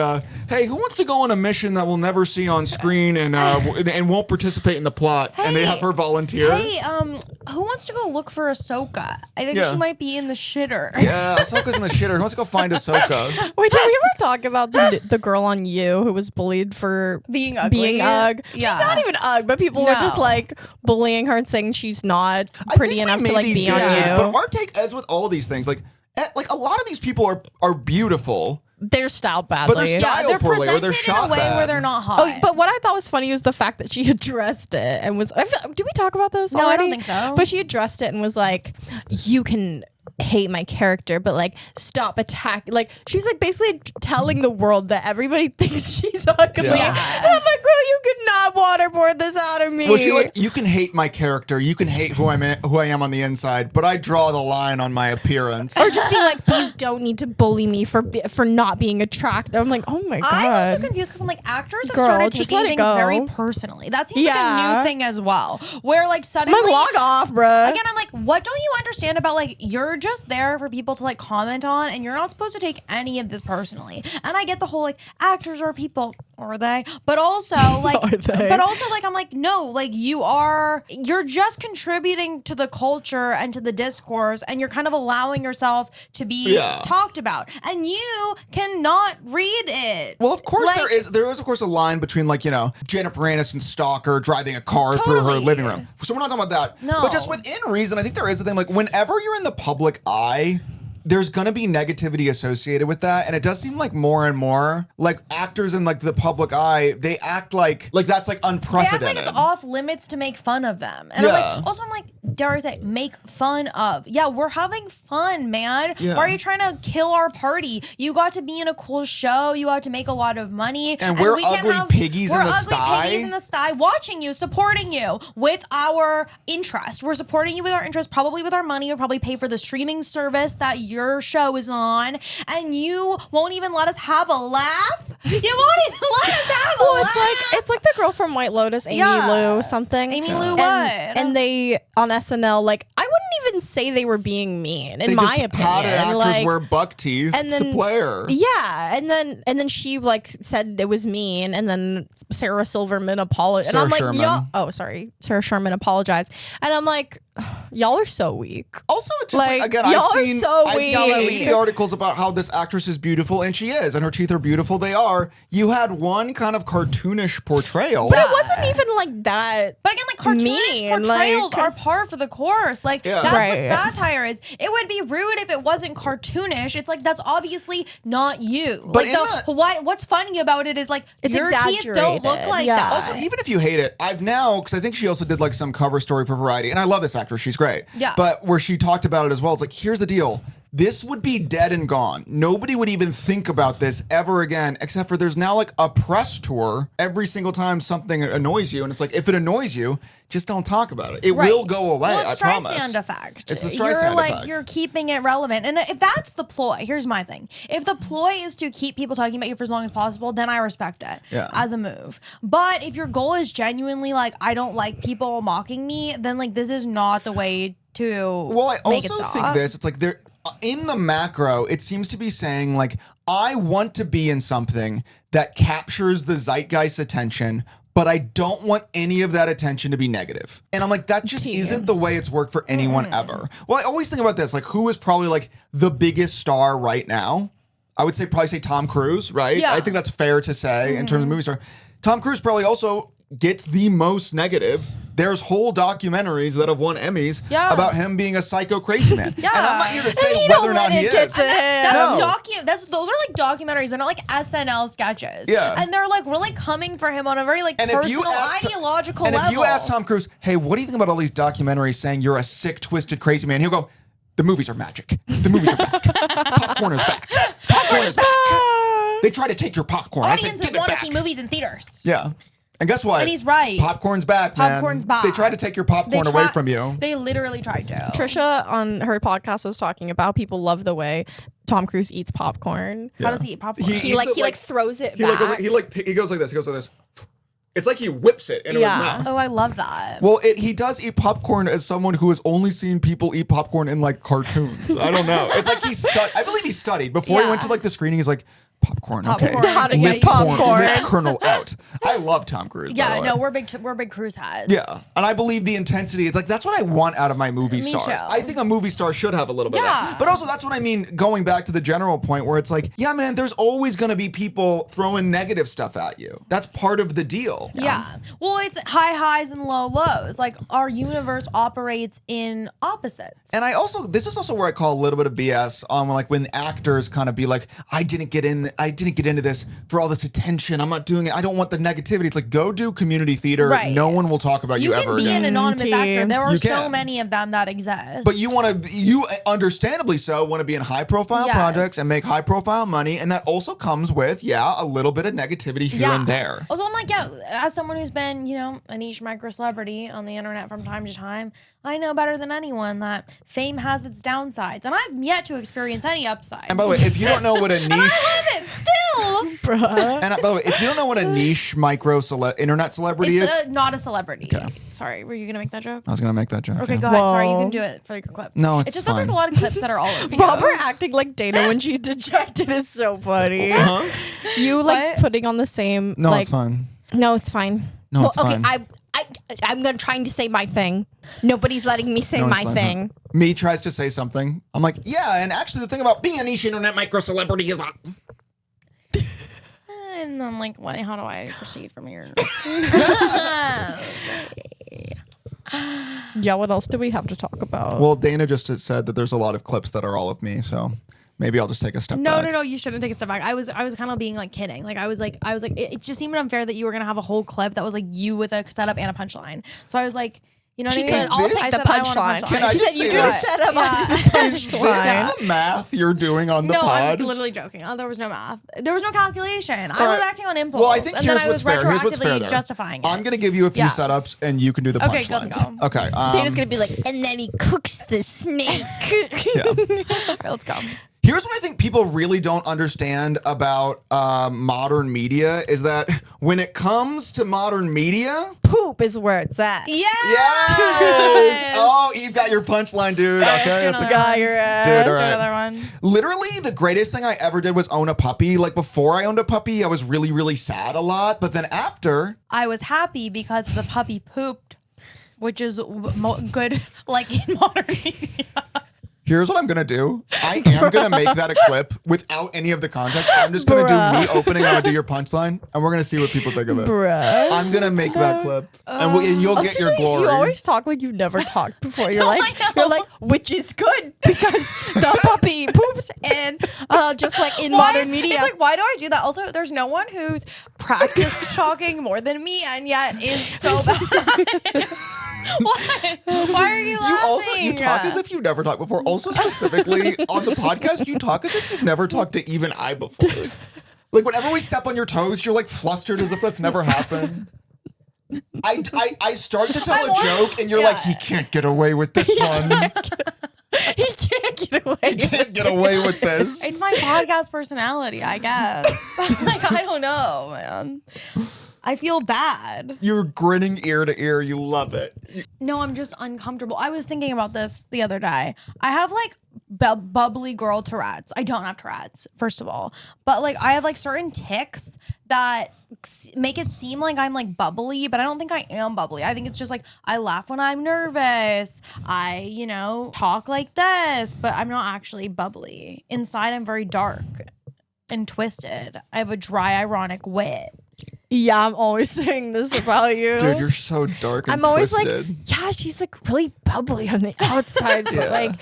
hey, who wants to go on a mission that we'll never see on screen and won't participate in the plot? And they have her volunteer. Hey, who wants to go look for Ahsoka? I think she might be in the shitter. Yeah, Ahsoka's in the shitter. Who wants to go find Ahsoka? Wait, did we ever talk about the girl on You who was bullied for Being ugly. being ugly? Yeah. She's not even ugly, but people were just like bullying her and saying she's not pretty enough to like be on You. But our take, as with all these things, like a lot of these people are beautiful, They're styled badly. but they're styled They're poorly or presented they're in shot a way bad. where they're not hot. Oh, but what I thought was funny was the fact that she addressed it and was. Did we talk about this? No, I don't already? think so. But she addressed it and was like, "You can hate my character, but like stop attacking." Like she's like basically telling the world that everybody thinks she's ugly. Yeah. And I'm like, girl, you could not waterboard this out of me. Well, she like, you can hate my character, you can hate who I am on the inside, but I draw the line on my appearance. or just being like, you don't need to bully me for not being attractive. I'm like, oh my god. I'm also confused because I'm like, actors have Girl, started just taking let it things go. very personally. That seems like a Yeah. new thing as well. Where like I'm suddenly, like, log off, bruh. again, I'm like, what don't you understand about like you're just there for people to like comment on, and you're not supposed to take any of this personally. And I get the whole like actors are people, are they? But also like, Are they? but also like I'm like, no, like you're just contributing to the culture and to the discourse, and you're kind of allowing yourself to be talked about, and you cannot read it. Well, of course Like- there is of course a line between like, Jennifer Aniston's stalker driving a car through her Totally. living room. So we're not talking about that. No. But just within reason, I think there is a thing like whenever you're in the public eye, there's gonna be negativity associated with that, and it does seem like more and more like actors in like the public eye, they act like that's like They act unprecedented. like it's off limits to make fun of them. And I'm like, dare I say, make fun of. Yeah, we're having fun, man. Yeah. Why are you trying to kill our party? You got to be in a cool show. You got to make a lot of money. And we're we can ugly piggies in the sty. We're ugly piggies in the sty, watching you, supporting you with our interest. We're supporting you with our interest, probably with our money. We'll probably pay for the streaming service that your show is on, and you won't even let us have a laugh. You won't even let us have a laugh. It's like the girl from White Lotus, Amy Lou something. Amy Lou what? And they on SNL, like I wouldn't even say they were being mean, in They my just opinion. had actors like, wear buck teeth and then- to play her. yeah, and then she like said it was mean, and then Sarah Silverman apologized, and I'm like, Sarah Sherman. Sarah Sherman apologized, and I'm like, y'all are so weak. Also, it's just like, Like, again, y'all I've are seen so 80 weak. articles about how this actress is beautiful, and she is, and her teeth are beautiful. They are. You had one kind of cartoonish portrayal. But it wasn't even like that. But again, like cartoonish mean, portrayals like- are par for the course. Like Yeah. that's Right. what satire is. It would be rude if it wasn't cartoonish. It's like that's obviously not you. But Like what's funny about it is like It's your teeth don't look exaggerated. like Yeah. that. Also, even if you hate it, I've now, because I think she also did like some cover story for Variety, and I love this actress, she's great. Yeah. But where she talked about it as well, it's like, here's the deal. This would be dead and gone. Nobody would even think about this ever again, except for there's now like a press tour every single time something annoys you. And it's like, if it annoys you, just don't talk about it. It Right. will go away, Well, it's I promise. Streisand effect. It's the You're Streisand like effect. you're keeping it relevant, and if that's the ploy, here's my thing: if the ploy is to keep people talking about you for as long as possible, then I respect it as a move. But if your goal is genuinely like I don't like people mocking me, then like this is not the way to. Well, I make it also stop. think this, it's like there in the macro, it seems to be saying like, I want to be in something that captures the zeitgeist's attention, but I don't want any of that attention to be negative. And I'm like, that just isn't the way it's worked for anyone ever. Well, I always think about this, like who is probably like the biggest star right now? I would probably say Tom Cruise, right? Yeah. I think that's fair to say in terms of movie star. Tom Cruise probably also gets the most negative. There's whole documentaries that have won Emmys about him being a psycho crazy man. Yeah. And I'm not here to say he whether don't or not let he it get is. to him. Those are like documentaries. They're not like SNL sketches. Yeah. And they're like really coming for him on a very like And if personal, you ask ideological and level. if you ask Tom Cruise, hey, what do you think about all these documentaries saying you're a sick, twisted, crazy man? He'll go, the movies are magic. The movies are back. Popcorn is back. Popcorn is back. They try to take your popcorn. I said, Audiences give it want to back. see movies in theaters. Yeah. And guess what? And he's right. Popcorn's back, man. Popcorn's back. They tried to take your popcorn away from you. They literally tried to. Trisha on her podcast was talking about people love the way Tom Cruise eats popcorn. How does he eat popcorn? He throws it he back. he goes like this. It's like he whips it into his mouth. Oh, I love that. Well, he does eat popcorn as someone who has only seen people eat popcorn in like cartoons. I don't know. It's like I believe he studied before he went to like the screening. He's like, popcorn. Okay. How to get popcorn. Lift kernel out. I love Tom Cruise. Yeah, by the way. no, we're big Cruise heads. Yeah, and I believe the intensity. It's like that's what I want out of my movie Me stars. too. I think a movie star should have a little bit of that. But also that's what I mean. Going back to the general point where it's like, yeah, man, there's always going to be people throwing negative stuff at you. That's part of the deal. Yeah. Well, it's high highs and low lows. Like our universe operates in opposites. And this is also where I call a little bit of BS on like when actors kind of be like, I didn't get into this for all this attention. I'm not doing it. I don't want the negativity. It's like, go do community theater. Right. No one will talk about you ever can be again. an anonymous actor. There are You so can. many of them that exist. But you understandably so want to be in high profile Yes. projects and make high profile money. And that also comes with, a little bit of negativity here and there. Also, I'm like, as someone who's been, a niche micro celebrity on the internet from time to time, I know better than anyone that fame has its downsides. And I've yet to experience any upsides. And by the way, if you don't know what a niche... and I haven't still. Bruh. And by the way, if you don't know what a niche micro internet celebrity It's is... not a celebrity. Okay. Sorry, were you going to make that joke? I was going to make that joke. Okay, yeah. go ahead. Sorry, you Whoa. can do it for your clip. No, it's just that there's a fine. lot of clips that are all over you. Robert acting like Dana when she's dejected is so funny. Uh-huh. You like What? putting on the same. No, like, it's fine. No, it's fine. No, it's okay, fine. I'm gonna trying to say my thing. Nobody's letting me say No, my it's fine. thing. Me tries to say something. I'm like, yeah, and actually the thing about being a niche internet micro celebrity is that... And I'm like, what? How do I proceed from here? Yeah, what else do we have to talk about? Well, Dana just said that there's a lot of clips that are all of me, so maybe I'll just take a step back. No, you shouldn't take a step back. I was kind of being like kidding. Like I was like, it just seemed unfair that you were gonna have a whole clip that was like you with a setup and a punchline. So I was like, you know what I mean? said, I'll this- take I the said, I want a punchline. Can I She just said you say do a this? setup. I do the Is this punchline. the math you're doing on the No, pod? I'm literally joking. Oh, there was no math. There was no calculation. I was right. acting on impulse. Well, I think and then here's I what's was fair. Here's what's fair retroactively there. justifying it. I'm going to give you a few Yeah. setups, and you can do the Okay, punchlines. let's go. Okay. Dana's gonna be like, and then he cooks the snake. Yeah. Okay, let's go. Here's what I think people really don't understand about modern media is that when it comes to modern media... Poop is where it's at. Yes. Yes! Oh, you've got your punchline, dude. Let's Okay, do that's a another good... Got your ass. Dude, all Let's do right. another one. Literally, the greatest thing I ever did was own a puppy. Like, before I owned a puppy, I was really, really sad a lot. But then after... I was happy because the puppy pooped, which is good, like in modern media. Here's what I'm gonna do. I am gonna make that a clip without any of the context. I'm just gonna Bruh. do me opening. I'm gonna do your punchline, and we're gonna see what people think of it. Bruh. I'm gonna make that clip, and you'll get your Especially, glory. You always talk like you've never talked before. You're No, like, I know. you're like, which is good because the puppy poops, and just like in modern media. It's like, why do I do that? Also, there's no one who's practiced talking more than me and yet is so bad at it. What? Why are you laughing? You talk as if you never talked before. Also, specifically on the podcast, you talk as if you've never talked to even I before. Like whenever we step on your toes, you're like flustered as if that's never happened. I start to tell a joke and you're like, he can't get away with this one. he can't get away. He can't get away with this. It's my podcast personality, I guess. Like, I don't know, man. I feel bad. You're grinning ear to ear. You love it. No, I'm just uncomfortable. I was thinking about this the other day. I have like bubbly girl Tourette's. I don't have Tourette's, first of all. But like I have like certain tics that make it seem like I'm like bubbly, but I don't think I am bubbly. I think it's just like I laugh when I'm nervous. I, talk like this, but I'm not actually bubbly. Inside, I'm very dark and twisted. I have a dry, ironic wit. Yeah, I'm always saying this about you. Dude, you're so dark and I'm always twisted. like, yeah, she's like really bubbly on the outside, but Yeah.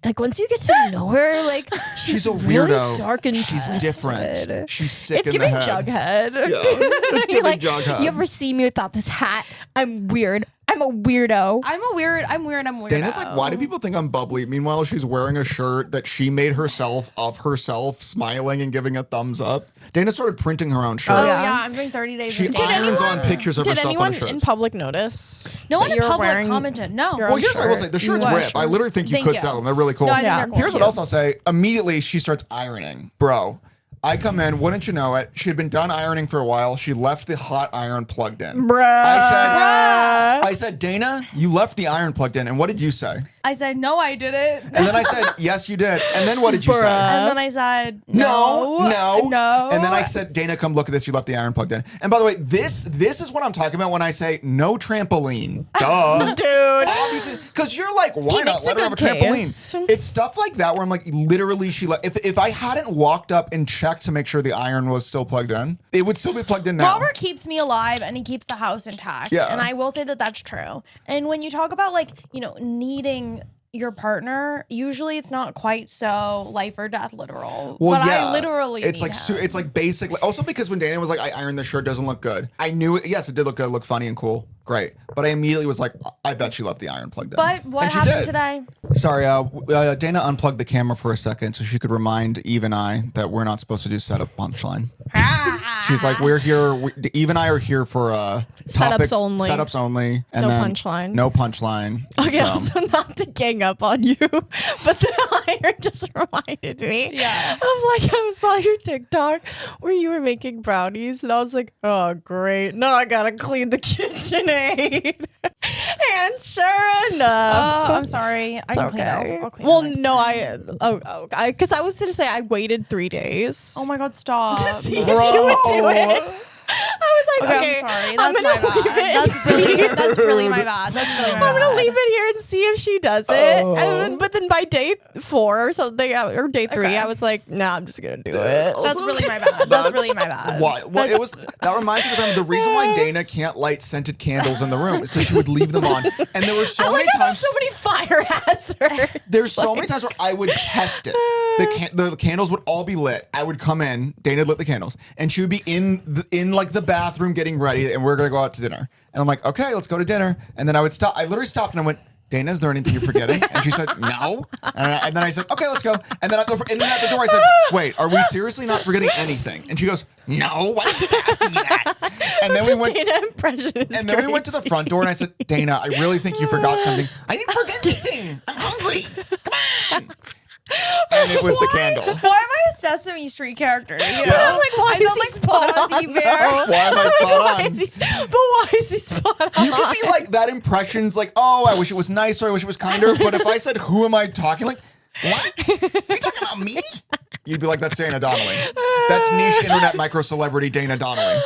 like once you get to know her, like She's a really weirdo. dark and She's twisted. different. She's sick It's in the giving head. Jughead. Yeah, it's giving Like, Jughead. you ever see me without this hat? I'm weird. I'm a weirdo. I'm weird. Dana's like, why do people think I'm bubbly? Meanwhile, she's wearing a shirt that she made herself of herself, smiling and giving a thumbs up. Dana started printing her own shirts. Oh yeah, I'm doing 30 days. She of dating. irons on pictures of Did herself on anyone the shirts. in public notice? No one that in you're public wearing commented. No. your Well, own here's what I will say. shirt? The shirts You rip. I literally think you Thank could you. sell them. They're really cool. No, I think Yeah. they're cool. Here's what else I'll say. Immediately, she starts ironing. Bro, I come in, wouldn't you know it? She had been done ironing for a while. She left the hot iron plugged in. Bruh. I said, Dana, you left the iron plugged in. And what did you say? I said no, I didn't. And then I said, yes, you did. And then what did you say? And then I said No. no. And then I said, Dana, come look at this. You left the iron plugged in. And by the way, this is what I'm talking about when I say no trampoline. Duh. Dude. Obviously, because you're like, why He not makes let a her have a good trampoline? case. It's stuff like that where I'm like, literally, she left. If I hadn't walked up and checked to make sure the iron was still plugged in, it would still be plugged in now. Robert keeps me alive and he keeps the house intact. Yeah. And I will say that that's true. And when you talk about like, needing your partner, usually it's not quite so life or death literal. Well, but yeah. I literally it's need like him. it's like basically also because when Dana was like, I ironed this shirt, doesn't look good. I knew it. Yes, it did look good, look funny and cool, great. But I immediately was like, I bet she left the iron plugged in. But what And she happened did. today? Sorry, Dana unplugged the camera for a second so she could remind Eve and I that we're not supposed to do setup punchline. She's like, we're here. Eve and I are here for Setups only. Setups only. And No then punchline. No punchline. Okay, So- also not to gang up on you, but the iron just reminded me. Yeah. Of like I saw your TikTok where you were making brownies, and I was like, oh great, now I gotta clean the KitchenAid. And sure enough, I'm sorry. I can clean those. I'll clean Well, them next no, time. because I was gonna say I waited 3 days. Oh my God, stop. to see if Bro. you would do it. I was like, okay, I'm sorry. I'm That's gonna my leave bad. it. That's really my bad. That's really my bad. I'm gonna leave it here and see if she does it. And then, but then by day 4 or something, or day 3, Okay. I was like, nah, I'm just gonna do it. That's Also- really my bad. That's really my bad. Why? Well, it was that reminds me of the time. The reason why Dana can't light scented candles in the room is because she would leave them on, and there were so many times. So many fire hazards. There's so many times where I would test it. The candles would all be lit. I would come in. Dana lit the candles, and she would be in like the bathroom getting ready, and we're gonna go out to dinner. And I'm like, okay, let's go to dinner. And then I would stop. I literally stopped and I went, Dana, is there anything you're forgetting? And she said, no. And then I said, okay, let's go. And then at the door, I said, wait, are we seriously not forgetting anything? And she goes, no. Why do you keep asking me that? And then we went. Dana impression is And then we went to the front door, and I said, Dana, I really think you forgot something. I didn't forget anything. I'm hungry. Come on. And it was the candle. Why am I a Sesame Street character? You know? I'm like, why I is sound he like spot Fozzie on, Bear. though? Why am I spot on? But why is he spot on? You could be like, that impression's like, oh, I wish it was nicer, I wish it was kinder. But if I said, who am I talking? Like, what? Are you talking about me? You'd be like, that's Dana Donnelly. That's niche internet micro celebrity Dana Donnelly.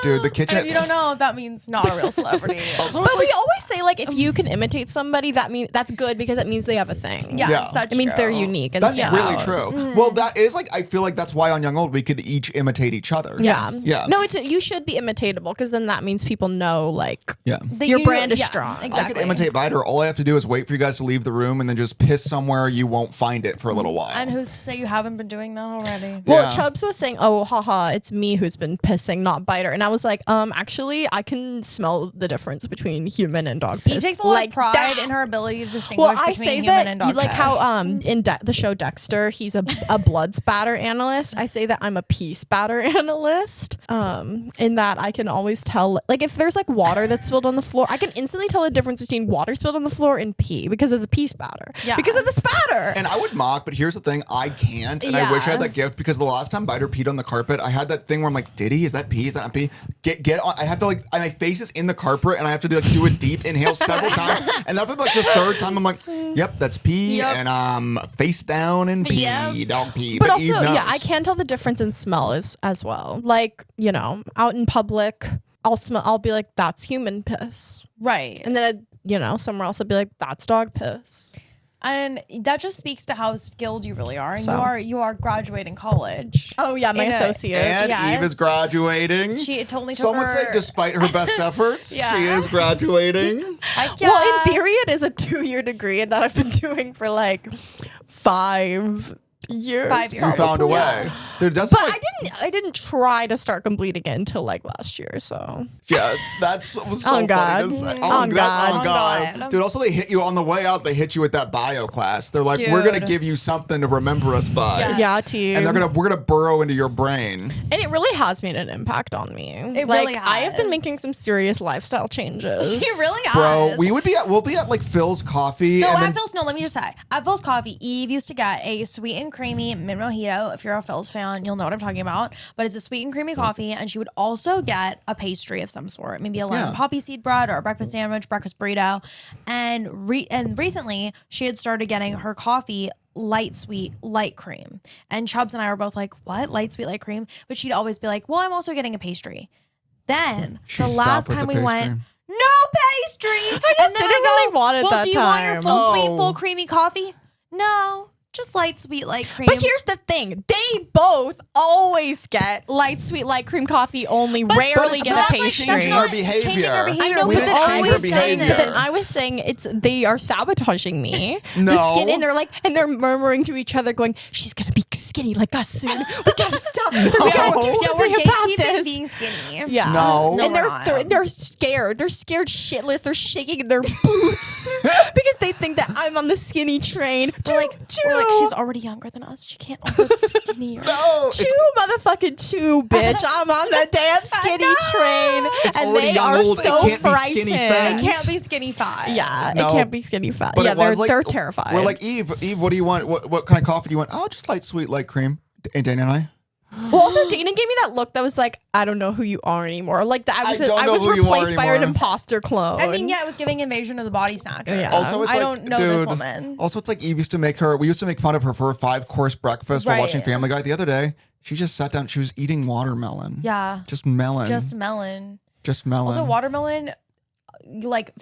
Dude, the kitchen. And if you don't know, that means not a real celebrity. Also, But it's we like, always say like if you can imitate somebody, that's good because it means they have a thing. Yes, Yeah. that's It means they're true. unique. And that's yeah. really true. Well, that is like, I feel like that's why on Young Old we could each imitate each other. Yeah. Yeah. No, you should be imitatable because then that means people know like Yeah. That your you- brand is yeah, strong. I Exactly. could imitate Vider. All I have to do is wait for you guys to leave the room and then just piss somewhere you won't find it for a little while. And who's to say you haven't been doing that already? Well, Yeah. Chubbs was saying, "Oh, haha, it's me who's been pissing, not Biter," and I was like, actually, I can smell the difference between human and dog piss. He takes a lot like of pride that. in her ability to distinguish Well, I between say human that and dog like piss. how in the show Dexter, he's a blood spatter analyst. I say that I'm a pee spatter analyst. In that I can always tell, like if there's like water that's spilled on the floor, I can instantly tell the difference between water spilled on the floor and pee because of the pee spatter. Yeah. Because of the spatter. And I would mock, but here's the thing: I can't, and I wish I had Yeah. that gift because the last time Biter peed on the carpet, I had that thing where I'm like, "Did he? Is that pee? Is that not pee?" Get on. I have to like, my face is in the carpet, and I have to do a deep inhale several times, and after like the third time, I'm like, "Yep, that's pee," Yep. and face down and pee, Yep. dog pee. But also, Eve knows. yeah, I can tell the difference in smell as well. Like, out in public, I'll be like, that's human piss. right. And then, somewhere else I'll be like, that's dog piss. And that just speaks to how skilled you really are. And So. you are graduating college. Oh, yeah, my In a- associate. And Yes. Eve is graduating. She totally took Some would her. say, despite her best efforts, Yeah. she is graduating. Well, in theory, it is a 2-year degree and that I've been doing for like 5 years. 5 years. You found a way. Yeah. There doesn't But like, I didn't try to start completing it until like last year. So yeah, that's was so On God. funny to say. On That's God. on On God. God. Dude, also they hit you on the way out. They hit you with that bio class. They're like, we're gonna Dude. give you something to remember us by. Yes. yeah, team. And we're gonna burrow into your brain. And it really has made an impact on me. It like, really I have been has. making some serious lifestyle changes. She really has. Bro, we'll be at like Phil's Coffee. So and at then, Phil's, no, let me just say, at Phil's Coffee, Eve used to get a sweet and creamy mint mojito. If you're a Phil's fan, you'll know what I'm talking about. But it's a sweet and creamy coffee, and she would also get a pastry of some sort, maybe a lemon poppy seed bread or a breakfast sandwich, breakfast burrito. And recently, she had started getting her coffee light sweet light cream, and Chubbs and I were both like, what, light sweet light cream? But she'd always be like, well, I'm also getting a pastry. Then She the stopped last with time the we pastry. went, no pastry. I just didn't really want it well, that do you want your time. full sweet, No. full creamy coffee? No, just light sweet light cream. But here's the thing: they both always get light sweet light cream coffee only. Rarely it's get not a like pastry. changing our Changing behavior. our behavior. I know, We but didn't then change I our was saying behavior. that I was saying they are sabotaging me. No. The skin, and they're like, and they're murmuring to each other, going, "She's gonna be skinny like us soon. We gotta stop. We gotta do No. yeah, we're something about gatekeeping this." being skinny. Yeah. No. No, And we're not. they're scared. They're scared shitless. They're shaking in their boots because they think that I'm on the skinny train. We're like, she's already younger than us. She can't also be skinnier. No, Two motherfucking two, bitch. I'm on the damn skinny train. It's And already they young are old. It so can't be frightened. skinny fat. It can't be skinny fat. Yeah, No. it can't be skinny fat. But Yeah, it was they're terrified. We're like, Eve, what do you want? What kind of coffee do you want? Oh, just light sweet, light cream. And Dana and I. well, also Dana gave me that look that was like, I don't know who you are anymore. Like that I don't I know was who you are replaced by an anymore. imposter clone. I mean, yeah, it was giving Invasion of the Body Snatchers. Yeah. Also, it's I like, don't know this dude, woman. Also, it's like Eve used to make her. We used to make fun of her for a 5-course breakfast while Right. watching Family Guy. The other day, she just sat down. She was eating watermelon. Yeah. Just melon. Just melon. Just melon. Also, watermelon, like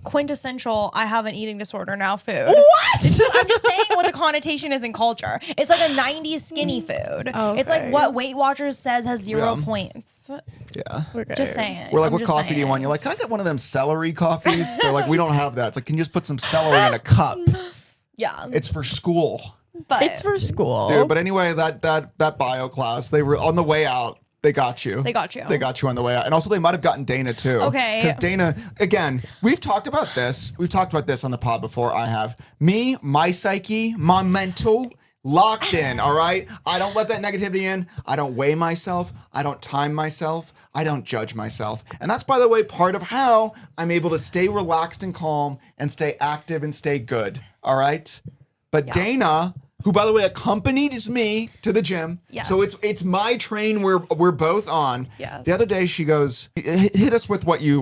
quintessential, I have an eating disorder now food. What? I'm just saying what the connotation is in culture. It's like a 90s skinny food. It's like Okay. what Weight Watchers says has 0 Yeah. points. Yeah. Okay. Just saying. We're like, I'm what just coffee do you saying. want? You're like, can I get one of them celery coffees? They're like, we don't have that. It's like, can you just put some celery in a cup? Yeah. It's for school. But It's for school. Dude, but anyway, that bio class, they were on the way out. They got you. They got you. They got you on the way out. And also they might have gotten Dana too. Okay. Because Dana, again, we've talked about this. We've talked about this on the pod before. I have. Me, my psyche, my mental, locked in, all right? I don't let that negativity in. I don't weigh myself. I don't time myself. I don't judge myself. And that's, by the way, part of how I'm able to stay relaxed and calm and stay active and stay good, all right? But Dana, who, by the way, accompanied me to the gym. Yes. So it's my train we're both on. Yes. The other day she goes, hit us with what you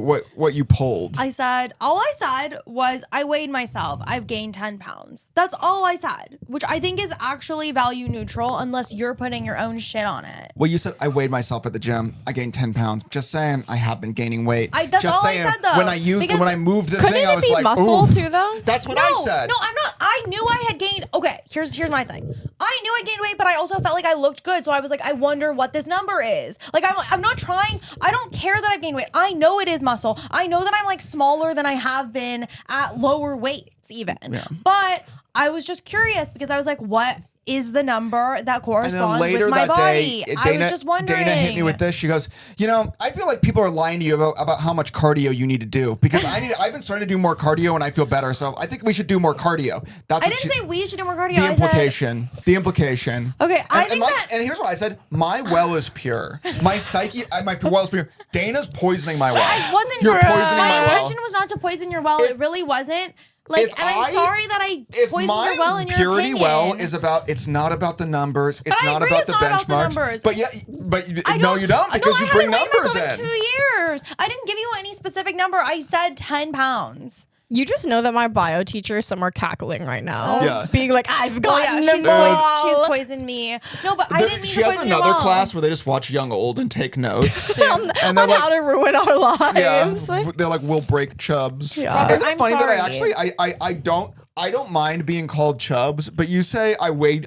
pulled. all I said was I weighed myself. I've gained 10 pounds. That's all I said, which I think is actually value neutral unless you're putting your own shit on it. Well, you said I weighed myself at the gym. I gained 10 pounds. Just saying, I have been gaining weight. That's Just all I saying, said, though, when I moved the couldn't thing, it I was be like, muscle ooh. too, though? That's what I said. No, I'm not. I knew I had gained. Okay, here's my thing. I knew I gained weight, but I also felt like I looked good. So I was like, I wonder what this number is. Like, I'm not trying. I don't care that I've gained weight. I know it is muscle. I know that I'm like smaller than I have been at lower weights even. Yeah. But I was just curious because I was like, what is the number that And then corresponds later with my that body? day, I was just wondering. Dana hit me with this. She goes, I feel like people are lying to you about how much cardio you need to do because I've been starting to do more cardio and I feel better. So I think we should do more cardio. That's I what didn't say we should do more cardio. the I said, implication. The implication. Okay, I and, think that- and here's what I said: my well is pure. My psyche, my well is pure. Dana's poisoning my well. I wasn't. You're poisoning my my well. intention was not to poison your well. It really wasn't. Like, and I'm sorry that I If poisoned my your well in your purity opinion. well is about, it's not about the numbers. It's I not agree about it's the not about the benchmarks. numbers. But no, you don't because you bring I haven't weighed numbers myself in. in 2 years. I didn't give you any specific number. I said 10 pounds. You just know that my bio teacher is somewhere cackling right now. Yeah. Being like, I've Oh gotten yeah, them all. she's poisoned me. No, but I didn't mean She to has poison your another well. class where they just watch Young Old and take notes. on And they're like- how to ruin our lives. Yeah, they're like, we'll break chubs. Yeah. Is it I'm funny that I sorry. actually, I don't, I don't mind being called chubs, but you say I weighed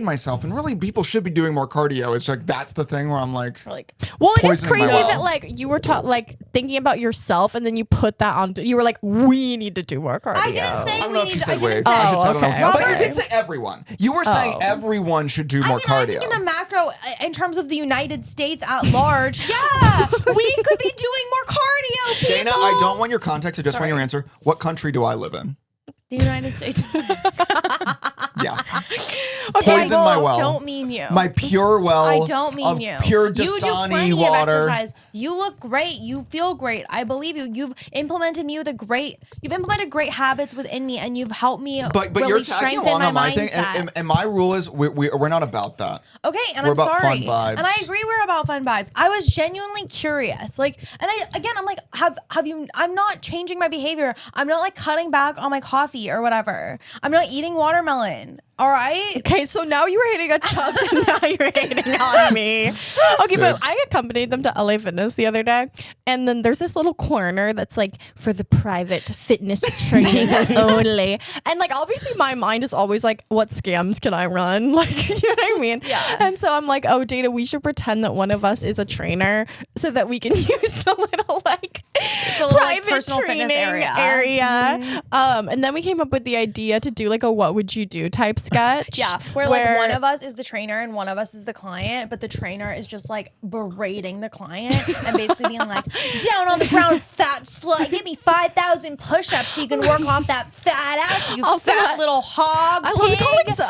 myself, and really people should be doing more cardio. It's like that's the thing where I'm like, well, it is poisoning my crazy well. that like you were taught like thinking about yourself, and then you put that on. You were like, we need to do more cardio. I didn't say I don't we know if she need. I said didn't wait. say. I should say, I don't know. okay, But you okay. did say everyone. You were saying everyone should do more I cardio. think in the macro, in terms of the United States at large, yeah, we could be doing more cardio. People. Dana, I don't want your context. I just want your answer. What country do I live in? The United States. Yeah. Okay, Poison my well. Don't mean you. My pure well. I don't mean of you. Pure You do Dasani plenty water. of exercise. You look great. You feel great. I believe you. You've implemented great habits within me, and you've helped me But really you're tagging strengthen along my on my mindset. thing, and my rule is we're not about that. Okay, and We're I'm about sorry. fun vibes. And I agree we're about fun vibes. I was genuinely curious. Like, and I'm like, have you I'm not changing my behavior. I'm not like cutting back on my coffee or whatever. I'm not eating watermelon. All right. Okay, so now you were hating on Chubbs and now you're hating on me. Okay, but I accompanied them to LA Fitness the other day, and then there's this little corner that's like for the private fitness training only. And like obviously my mind is always like, what scams can I run? Like, you know what I mean? Yeah. And so I'm like, oh, Data, we should pretend that one of us is a trainer so that we can use the little like little, like, private personal fitness training area. And then we came up with the idea to do like a what would you do type sketch. Yeah, where like one of us is the trainer and one of us is the client, but the trainer is just like berating the client and basically being like, down on the ground, fat slut, give me 5,000 push-ups so you can work off that fat ass, you Also, fat little hog I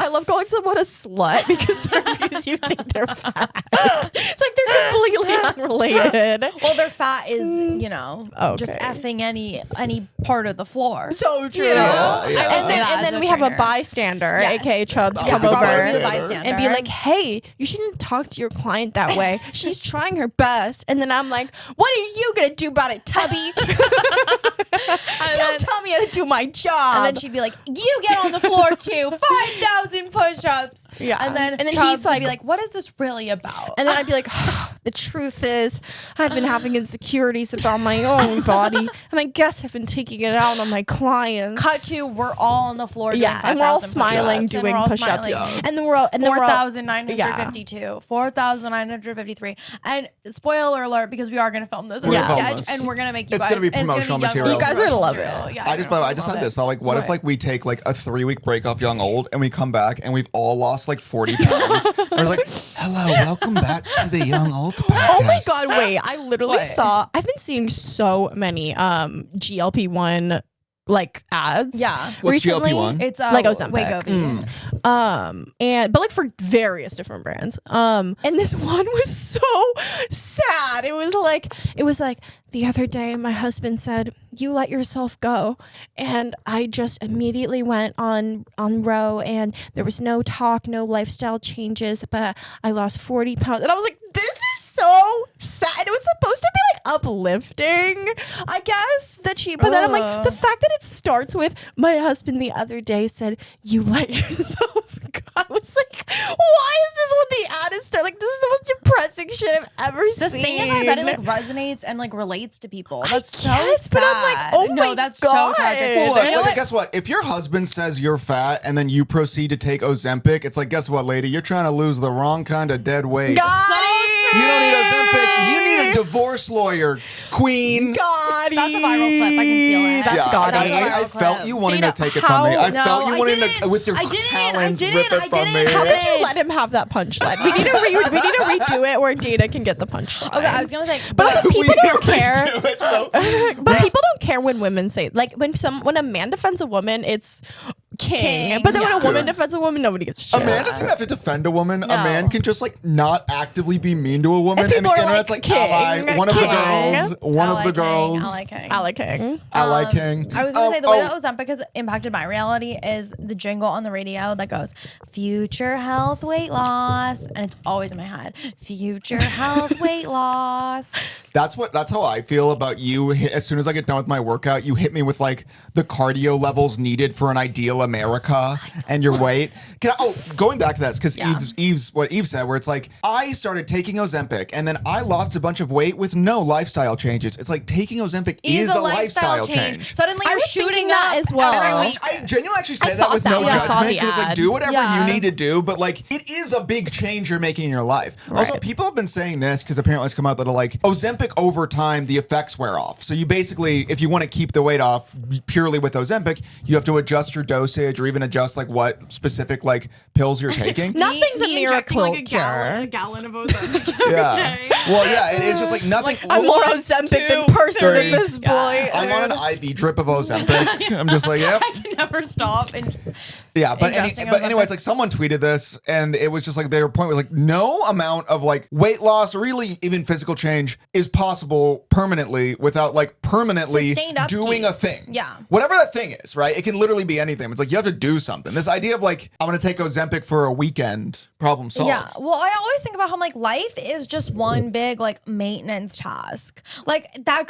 love calling someone a slut because you think they're fat. It's like they're completely unrelated. Well, their fat is, just Okay. effing any part of the floor. So true. Yeah. And then we have a bystander, Yes. aka Chubbs, Yeah, come the over bystander. and be like, hey, you shouldn't talk to your client that way. She's trying her best. And then I'm like, what are you going to do about it, Tubby? Don't tell me how to do my job. And then she'd be like, you get on the floor too, 5,000 push-ups. Yeah. And then he's Chubbs would like, be like, what is this really about? and then I'd be like, the truth is, I've been having insecurities about my own body, and I guess I've been taking it out on my clients. Cut to, we're all on the floor doing Yeah, and we're all 5,000 smiling, push-ups, and doing we're all push-ups, smiling. and then we're all 4,952, 4,953. And spoiler alert, because we are going to film this as We're a gonna film sketch, this. and we're going to make you It's guys. gonna be and it's promotional gonna be young material. You guys are gonna love promotional it. material. Yeah, I just love had it. this. So like, what if like we take like a 3-week break off Young Old and we come back and we've all lost like 40 pounds? And we're like, hello, welcome back to the Young Old podcast. Oh my god, wait. I literally What? I've been seeing so many GLP-1 like ads. Yeah. What's recently. GLP-1? It's Like Ozempic. Wegovy. But like for various different brands. And this one was so sad. It was like the other day my husband said, you let yourself go, and I just immediately went on Row, and there was no talk, no lifestyle changes, but I lost 40 pounds, and I was like, this is so sad. It was supposed to be like uplifting, I guess, but then I'm like, the fact that it starts with my husband the other day said, you let yourself go. I was like, why is this what the ad is starting? Like, this is the most depressing shit I've ever The seen. thing is, I bet it like resonates and like relates to people. That's so guess, sad. but I'm like, oh no, my that's God. so tragic. Well, You know look, what? guess what? If your husband says you're fat and then you proceed to take Ozempic, it's like, guess what, lady? You're trying to lose the wrong kind of dead weight. You don't need Ozempic. You need a divorce lawyer, queen. Gaudy. That's a viral clip. I can feel it. That's Yeah, gaudy. That's a viral I felt clip. you wanting Dana, to take it from me. I No, felt you I wanting to, didn't. with your I didn't. talons, I rip didn't. it I from me. didn't. How did you let him have that punchline? We need to redo it where Data can get the punchline. Okay, I was gonna say, But also, We people need don't to care. redo it, so- But people don't care when women say, like, when a man defends a woman, it's king. But then when a yeah. woman defends a woman, nobody gives a shit. A man doesn't have to defend a woman. No. A man can just like not actively be mean to a woman. And And, people the are internet's like, like, ally, king, one of the king. girls, one of the girls. I like King. I like king. I like King. I was gonna say the way that oh, Ozempic has impacted my reality is the jingle on the radio that goes "Future Health Weight Loss," and it's always in my head. Future Health Weight Loss. that's how I feel about you. As soon as I get done with my workout, you hit me with like the cardio levels needed for an ideal America and your weight. Going back to this, because what Eve said, where it's like, I started taking Ozempic and then I lost a bunch of weight with no lifestyle changes. It's like taking Ozempic is a lifestyle change. Suddenly you're shooting that up as well. every week. I genuinely actually say that thought with that no when I saw judgment, the because like, ad. do whatever Yeah. you need to do, but like it is a big change you're making in your life. Also, people have been saying this because apparently it's come out that like Ozempic over time the effects wear off. So you basically, if you want to keep the weight off purely with Ozempic, you have to adjust your dosage or even adjust like what specific like pills you're taking. Nothing's a injecting miracle like a cure. gallon of Ozempic every day. Well, yeah, it is just like nothing. I'm more Ozempic than person three. at this point. I'm on an IV drip of Ozempic. I'm just like, yep. I can never stop. And Yeah, but Ingesting anyway, Ozempic. it's like someone tweeted this, and it was just like their point was like no amount of like weight loss or really even physical change is possible permanently without like permanently Sustained upkeep. doing a thing. Yeah. Whatever that thing is, right? It can literally be anything. It's like you have to do something. This idea of like I'm gonna take Ozempic for a weekend, problem solved. yeah, well, I always think about how like life is just one big like maintenance task. Like that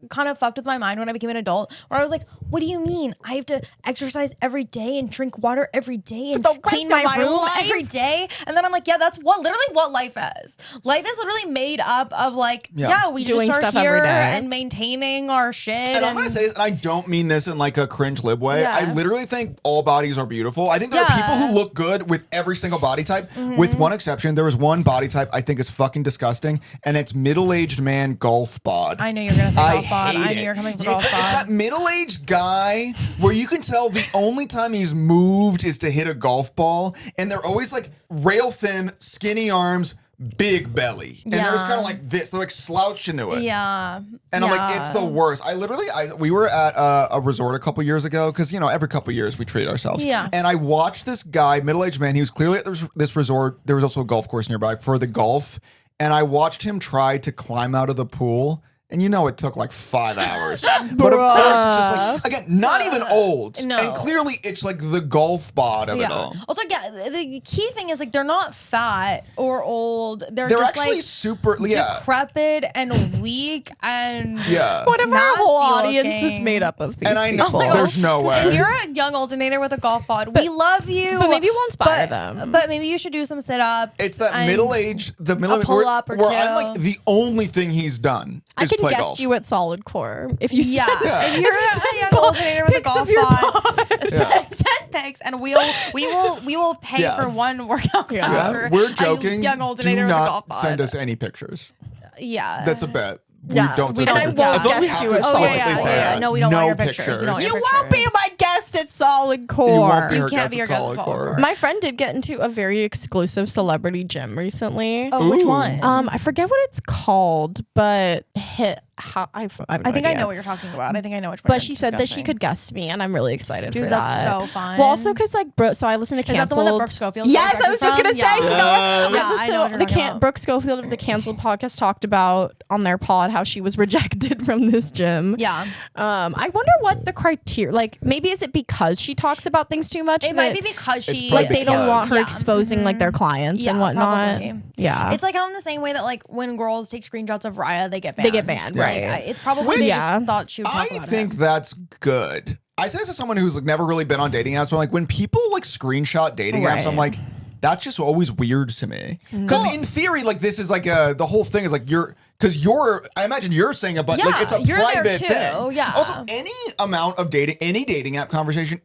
kind of fucked with my mind when I became an adult, where I was like, what do you mean? I have to exercise every day and drink water every day and clean my room every day? And then I'm like, yeah, that's literally what life is. Life is literally made up of like, we Doing just are stuff every here day. and maintaining our shit. And I'm gonna say this, and I don't mean this in like a cringe lib way. Yeah. I literally think all bodies are beautiful. I think there are people who look good with every single body type, with one exception. There was one body type I think is fucking disgusting, and it's middle-aged man golf bod. I knew you were gonna say golf bod. hate I knew you were it. coming for It's golf that- bod. It's that middle-aged guy where you can tell the only time he's moved is to hit a golf ball, and they're always like rail thin, skinny arms, big belly, and they're just kind of like this. They're like slouched into it. Yeah. And I'm like, it's the worst. We were at a resort a couple years ago because, you know, every couple years we treat ourselves. Yeah. And I watched this guy, middle-aged man. He was clearly at this resort. There was also a golf course nearby for the golf. And I watched him try to climb out of the pool. And you know it took like 5 hours. But of course, it's just like, again, not even old. No. And clearly it's like the golf bod of it Yeah. all. Also, the key thing is like they're not fat or old. They're They're just actually like super, decrepit and weak and Yeah. What if our whole nasty audience is looking. made up of these And I know, people? there's no way. If you're a young alternator with a golf bod, we love you. but maybe we'll inspire but, them. But maybe you should do some sit-ups. It's that and middle-aged, pull-up or where I'm like two. the only thing he's done I is can play guest golf. you at Solid Core if you Yeah. send If you're a young alternator with a pics golf of your bod, Yeah. send pics and we will pay Yeah. for one workout class for We're a joking. young Do alternator with a golf not bod. send us any pictures. Yeah. That's a bet. Yeah, we don't. we send don't- pictures. I won't I thought we guess have you to at explicitly Solid say Core. that. No, we don't no want your pictures. We don't want You your won't be pictures. my guest at Solid Core. You won't be You her can't guest be at your guest Solid at Solid Core. Core. My friend did get into a very exclusive celebrity gym recently. Oh, which Ooh. one? I forget what it's called, but I have no I think I idea. know what you're talking about. I think I know which one. But you're she said that she discussing. could guest me, and I'm really excited Dude, for that's that. so fun. Well, also because like, so I listen to Is that Canceled. the one that Brooke Schofield is Yes, I was just directed gonna say. from? You know, Yeah, I know so what you're talking about. Brooke Schofield of the Canceled podcast talked about on their pod how she was rejected from this gym. Yeah. I wonder what the criteria. Like, maybe is it because she talks about things too much? It might be because she probably like they don't want her Yeah. exposing like their clients Yeah, and whatnot. probably. Yeah, It's like how in the same way that like when girls take screenshots of Raya, they get banned. They get banned, Like, right. It's probably Which- they Yeah. just thought she would talk I about think it. that's good. I say this as someone who's like never really been on dating apps, but like when people like screenshot dating apps, I'm like, that's just always weird to me. Because in theory, like this is like the whole thing is like I imagine you're saying a bunch, like it's a you're there private too, thing. yeah. Also, any amount of dating, any dating app conversation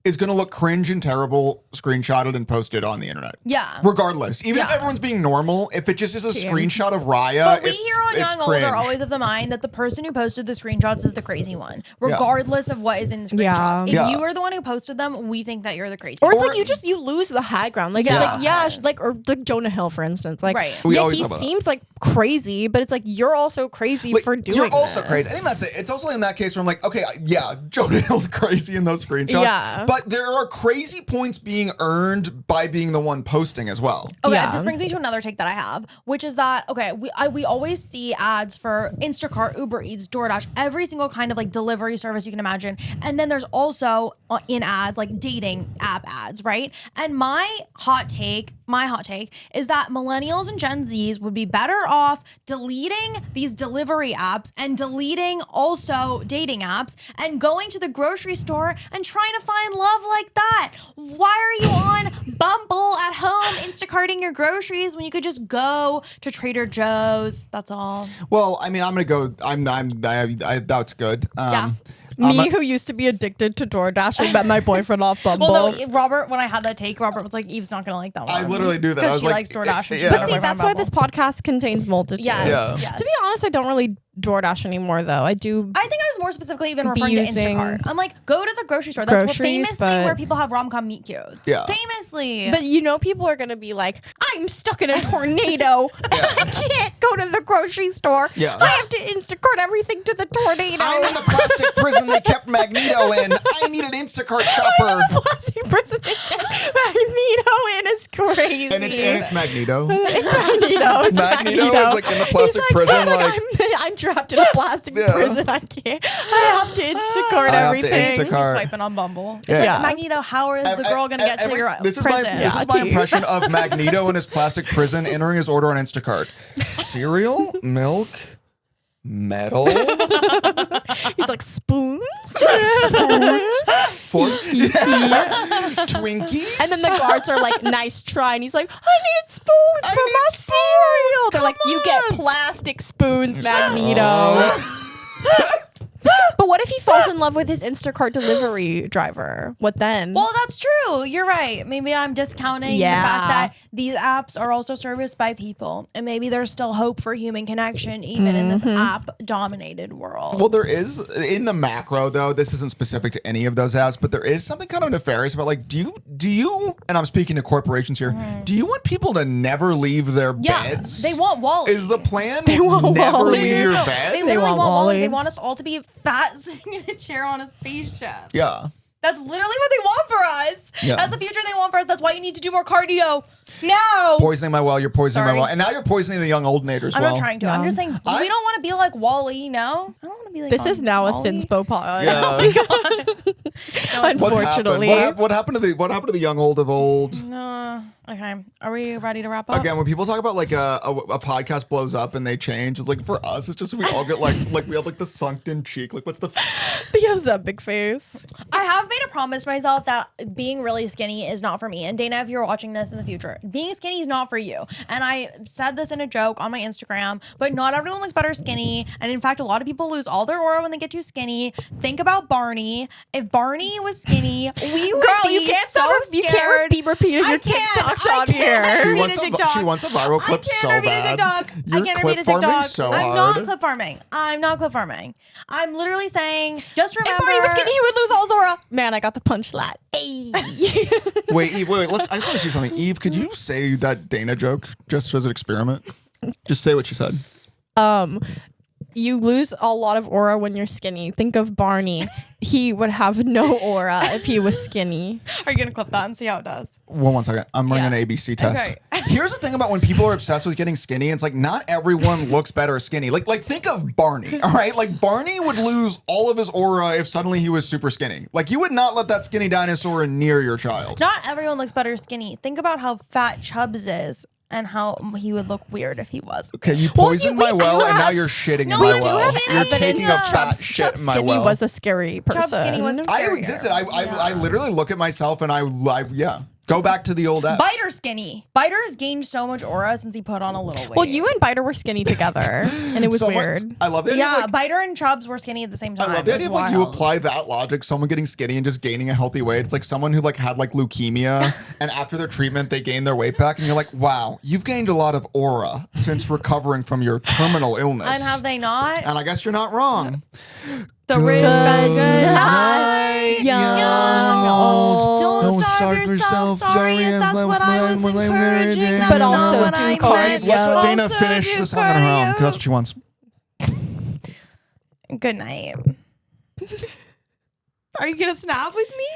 is going to look cringe and terrible, screenshotted and posted on the internet. Yeah. Regardless, even if Yeah. everyone's being normal, if it just is a screenshot of Raya, But we it's, here on it's Young cringe. Old are always of the mind that the person who posted the screenshots is the crazy one, regardless of what is in the screenshots. Yeah. If Yeah. you are the one who posted them, we think that you're the crazy Or one. it's like you lose the high ground. Like Yeah. it's like or like Jonah Hill, for instance. Like Right. We yeah, always he talk about that. seems like crazy, but it's like you're also crazy Like, for doing. You're also this. crazy. I think that's it. It's also in that case where I'm like, okay, yeah, Jonah Hill's crazy in those screenshots. Yeah. But there are crazy points being earned by being the one posting as well. Okay, Yeah. this brings me to another take that I have, which is that we always see ads for Instacart, Uber Eats, DoorDash, every single kind of like delivery service you can imagine, and then there's also in ads like dating app ads, right? And my hot take is that millennials and Gen Zs would be better off deleting these delivery apps and deleting also dating apps and going to the grocery store and trying to find love like that. Why are you on Bumble at home Instacarting your groceries when you could just go to Trader Joe's? That's all. Well, I mean, I'm gonna go. That's good. Yeah. Me, who used to be addicted to DoorDash, and met my boyfriend off Bumble. Well, no, Robert, when I had that take, Robert was like, Eve's not going to like that one. I literally do that. I Because was she like, likes DoorDash. And she yeah. met But her see, boyfriend that's on why Bumble. this podcast contains multitudes. Yes, Yeah. yes. To be honest, I don't really DoorDash anymore, though. I do. I think I was more specifically even referring to using Instacart. I'm like, go to the grocery store. That's groceries, famously but- where people have rom-com meet cutes. Yeah. Famously. But you know, people are going to be like, I'm stuck in a tornado. I can't go to the grocery store. Yeah. I have to Instacart everything to the tornado. I'm in the plastic prison they kept Magneto in. I need an Instacart shopper. plastic prison they kept Magneto in is crazy. And it's Magneto. It's Magneto. It's Magneto is, like, in the He's plastic prison, he's like- I'm trapped in a plastic Yeah. prison. I can't. I have to Instacart I have to everything. Instacart. He's swiping on Bumble. It's Yeah. like, Yeah. Magneto, how is the girl going to get to your this is prison? This is my tea. impression of Magneto in his plastic prison entering his order on Instacart. Cereal, milk, metal, He's like spoons. foot, Twinkies. And then the guards are like, "Nice try," and he's like, "I need spoons I for need my spoons. cereal." They're like, Come "You get on." plastic spoons, Magneto." But what if he falls in love with his Instacart delivery driver? What then? Well, that's true. You're right. Maybe I'm discounting Yeah. the fact that these apps are also serviced by people. And maybe there's still hope for human connection even in this app-dominated world. Well, there is in the macro though. This isn't specific to any of those apps, but there is something kind of nefarious about like, do you? And I'm speaking to corporations here. Do you want people to never leave their Yeah, beds? they want Wally. Is the plan want never Wally. leave your No, bed? They literally want want Wally. Wally. They want us all to be fat sitting in a chair on a spaceship. Yeah. That's literally what they want for us. Yeah. That's the future they want for us. That's why you need to do more cardio now. Poisoning my well, you're poisoning Sorry. my well. And now you're poisoning the young oldnator as I'm well. not trying to. I'm Yeah. just saying we don't want to be like Wally. No, I don't want to be like. this is now Wall-E. a Thinspo pod. Yeah. No, it's What's Unfortunately. happened? What happened to the young old of old? no. Okay, are we ready to wrap up? Again, when people talk about like a podcast blows up and they change, it's like for us, it's just we all get like we have like the sunken cheek. Like what's the The Ozempic face. I have made a promise to myself that being really skinny is not for me. And Dana, if you're watching this in the future, being skinny is not for you. And I said this in a joke on my Instagram, but not everyone looks better skinny. And in fact, a lot of people lose all their aura when they get too skinny. Think about Barney. If Barney was skinny, we would be you can't so stop, scared. you can't be repeating I your can't. TikToks I on can't. here. she repeat wants a a TikTok. she wants a viral clip so I can't repeat bad. a TikTok. You're I can't clip repeat a farming TikTok. so I'm hard. not clip farming. I'm not clip farming. I'm literally saying, just remember. If Barney was skinny, he would lose all his aura. Man, I got the punchline. Hey. Wait, Eve, wait. I just want to see something. Eve, could you say that Dana joke just as an experiment? Just say what you said. You lose a lot of aura when you're skinny. Think of Barney. He would have no aura if he was skinny. Are you going to clip that and see how it does? Well, 1 second. I'm running Yeah. an ABC test. Okay. Here's the thing about when people are obsessed with getting skinny. It's like not everyone looks better skinny. Like think of Barney. All right, like Barney would lose all of his aura if suddenly he was super skinny. Like you would not let that skinny dinosaur near your child. Not everyone looks better skinny. Think about how fat Chubbs is and how he would look weird if he was. Okay, you Well, poisoned we my do well, and now have- you're shitting No, in we my do well. have You're evidence taking a of fat Chubbs shit in my skinny well. was a scary person. Chubbs skinny was I scarier. existed. I Yeah. literally look at myself and I yeah. Go back to the old app. Biter skinny. Biter's gained so much aura since he put on a little weight. Well, you and Biter were skinny together, and it was weird. I love the idea. Yeah, Like, Biter and Chubbs were skinny at the same time. I love the It idea of was like you wild. apply that logic, someone getting skinny and just gaining a healthy weight. It's like someone who like had like leukemia and after their treatment they gained their weight back and you're like, wow, you've gained a lot of aura since recovering from your terminal illness. And have they not? And I guess you're not wrong. The rich Good night, young old. Don't Don't starve starve yourself. yourself. Sorry if that's what I was encouraging. That's But not also what do I cardio. meant. Let's let Dana Also finish do the song on her own because cardio. that's what she wants. Good night. Are you gonna snap with me?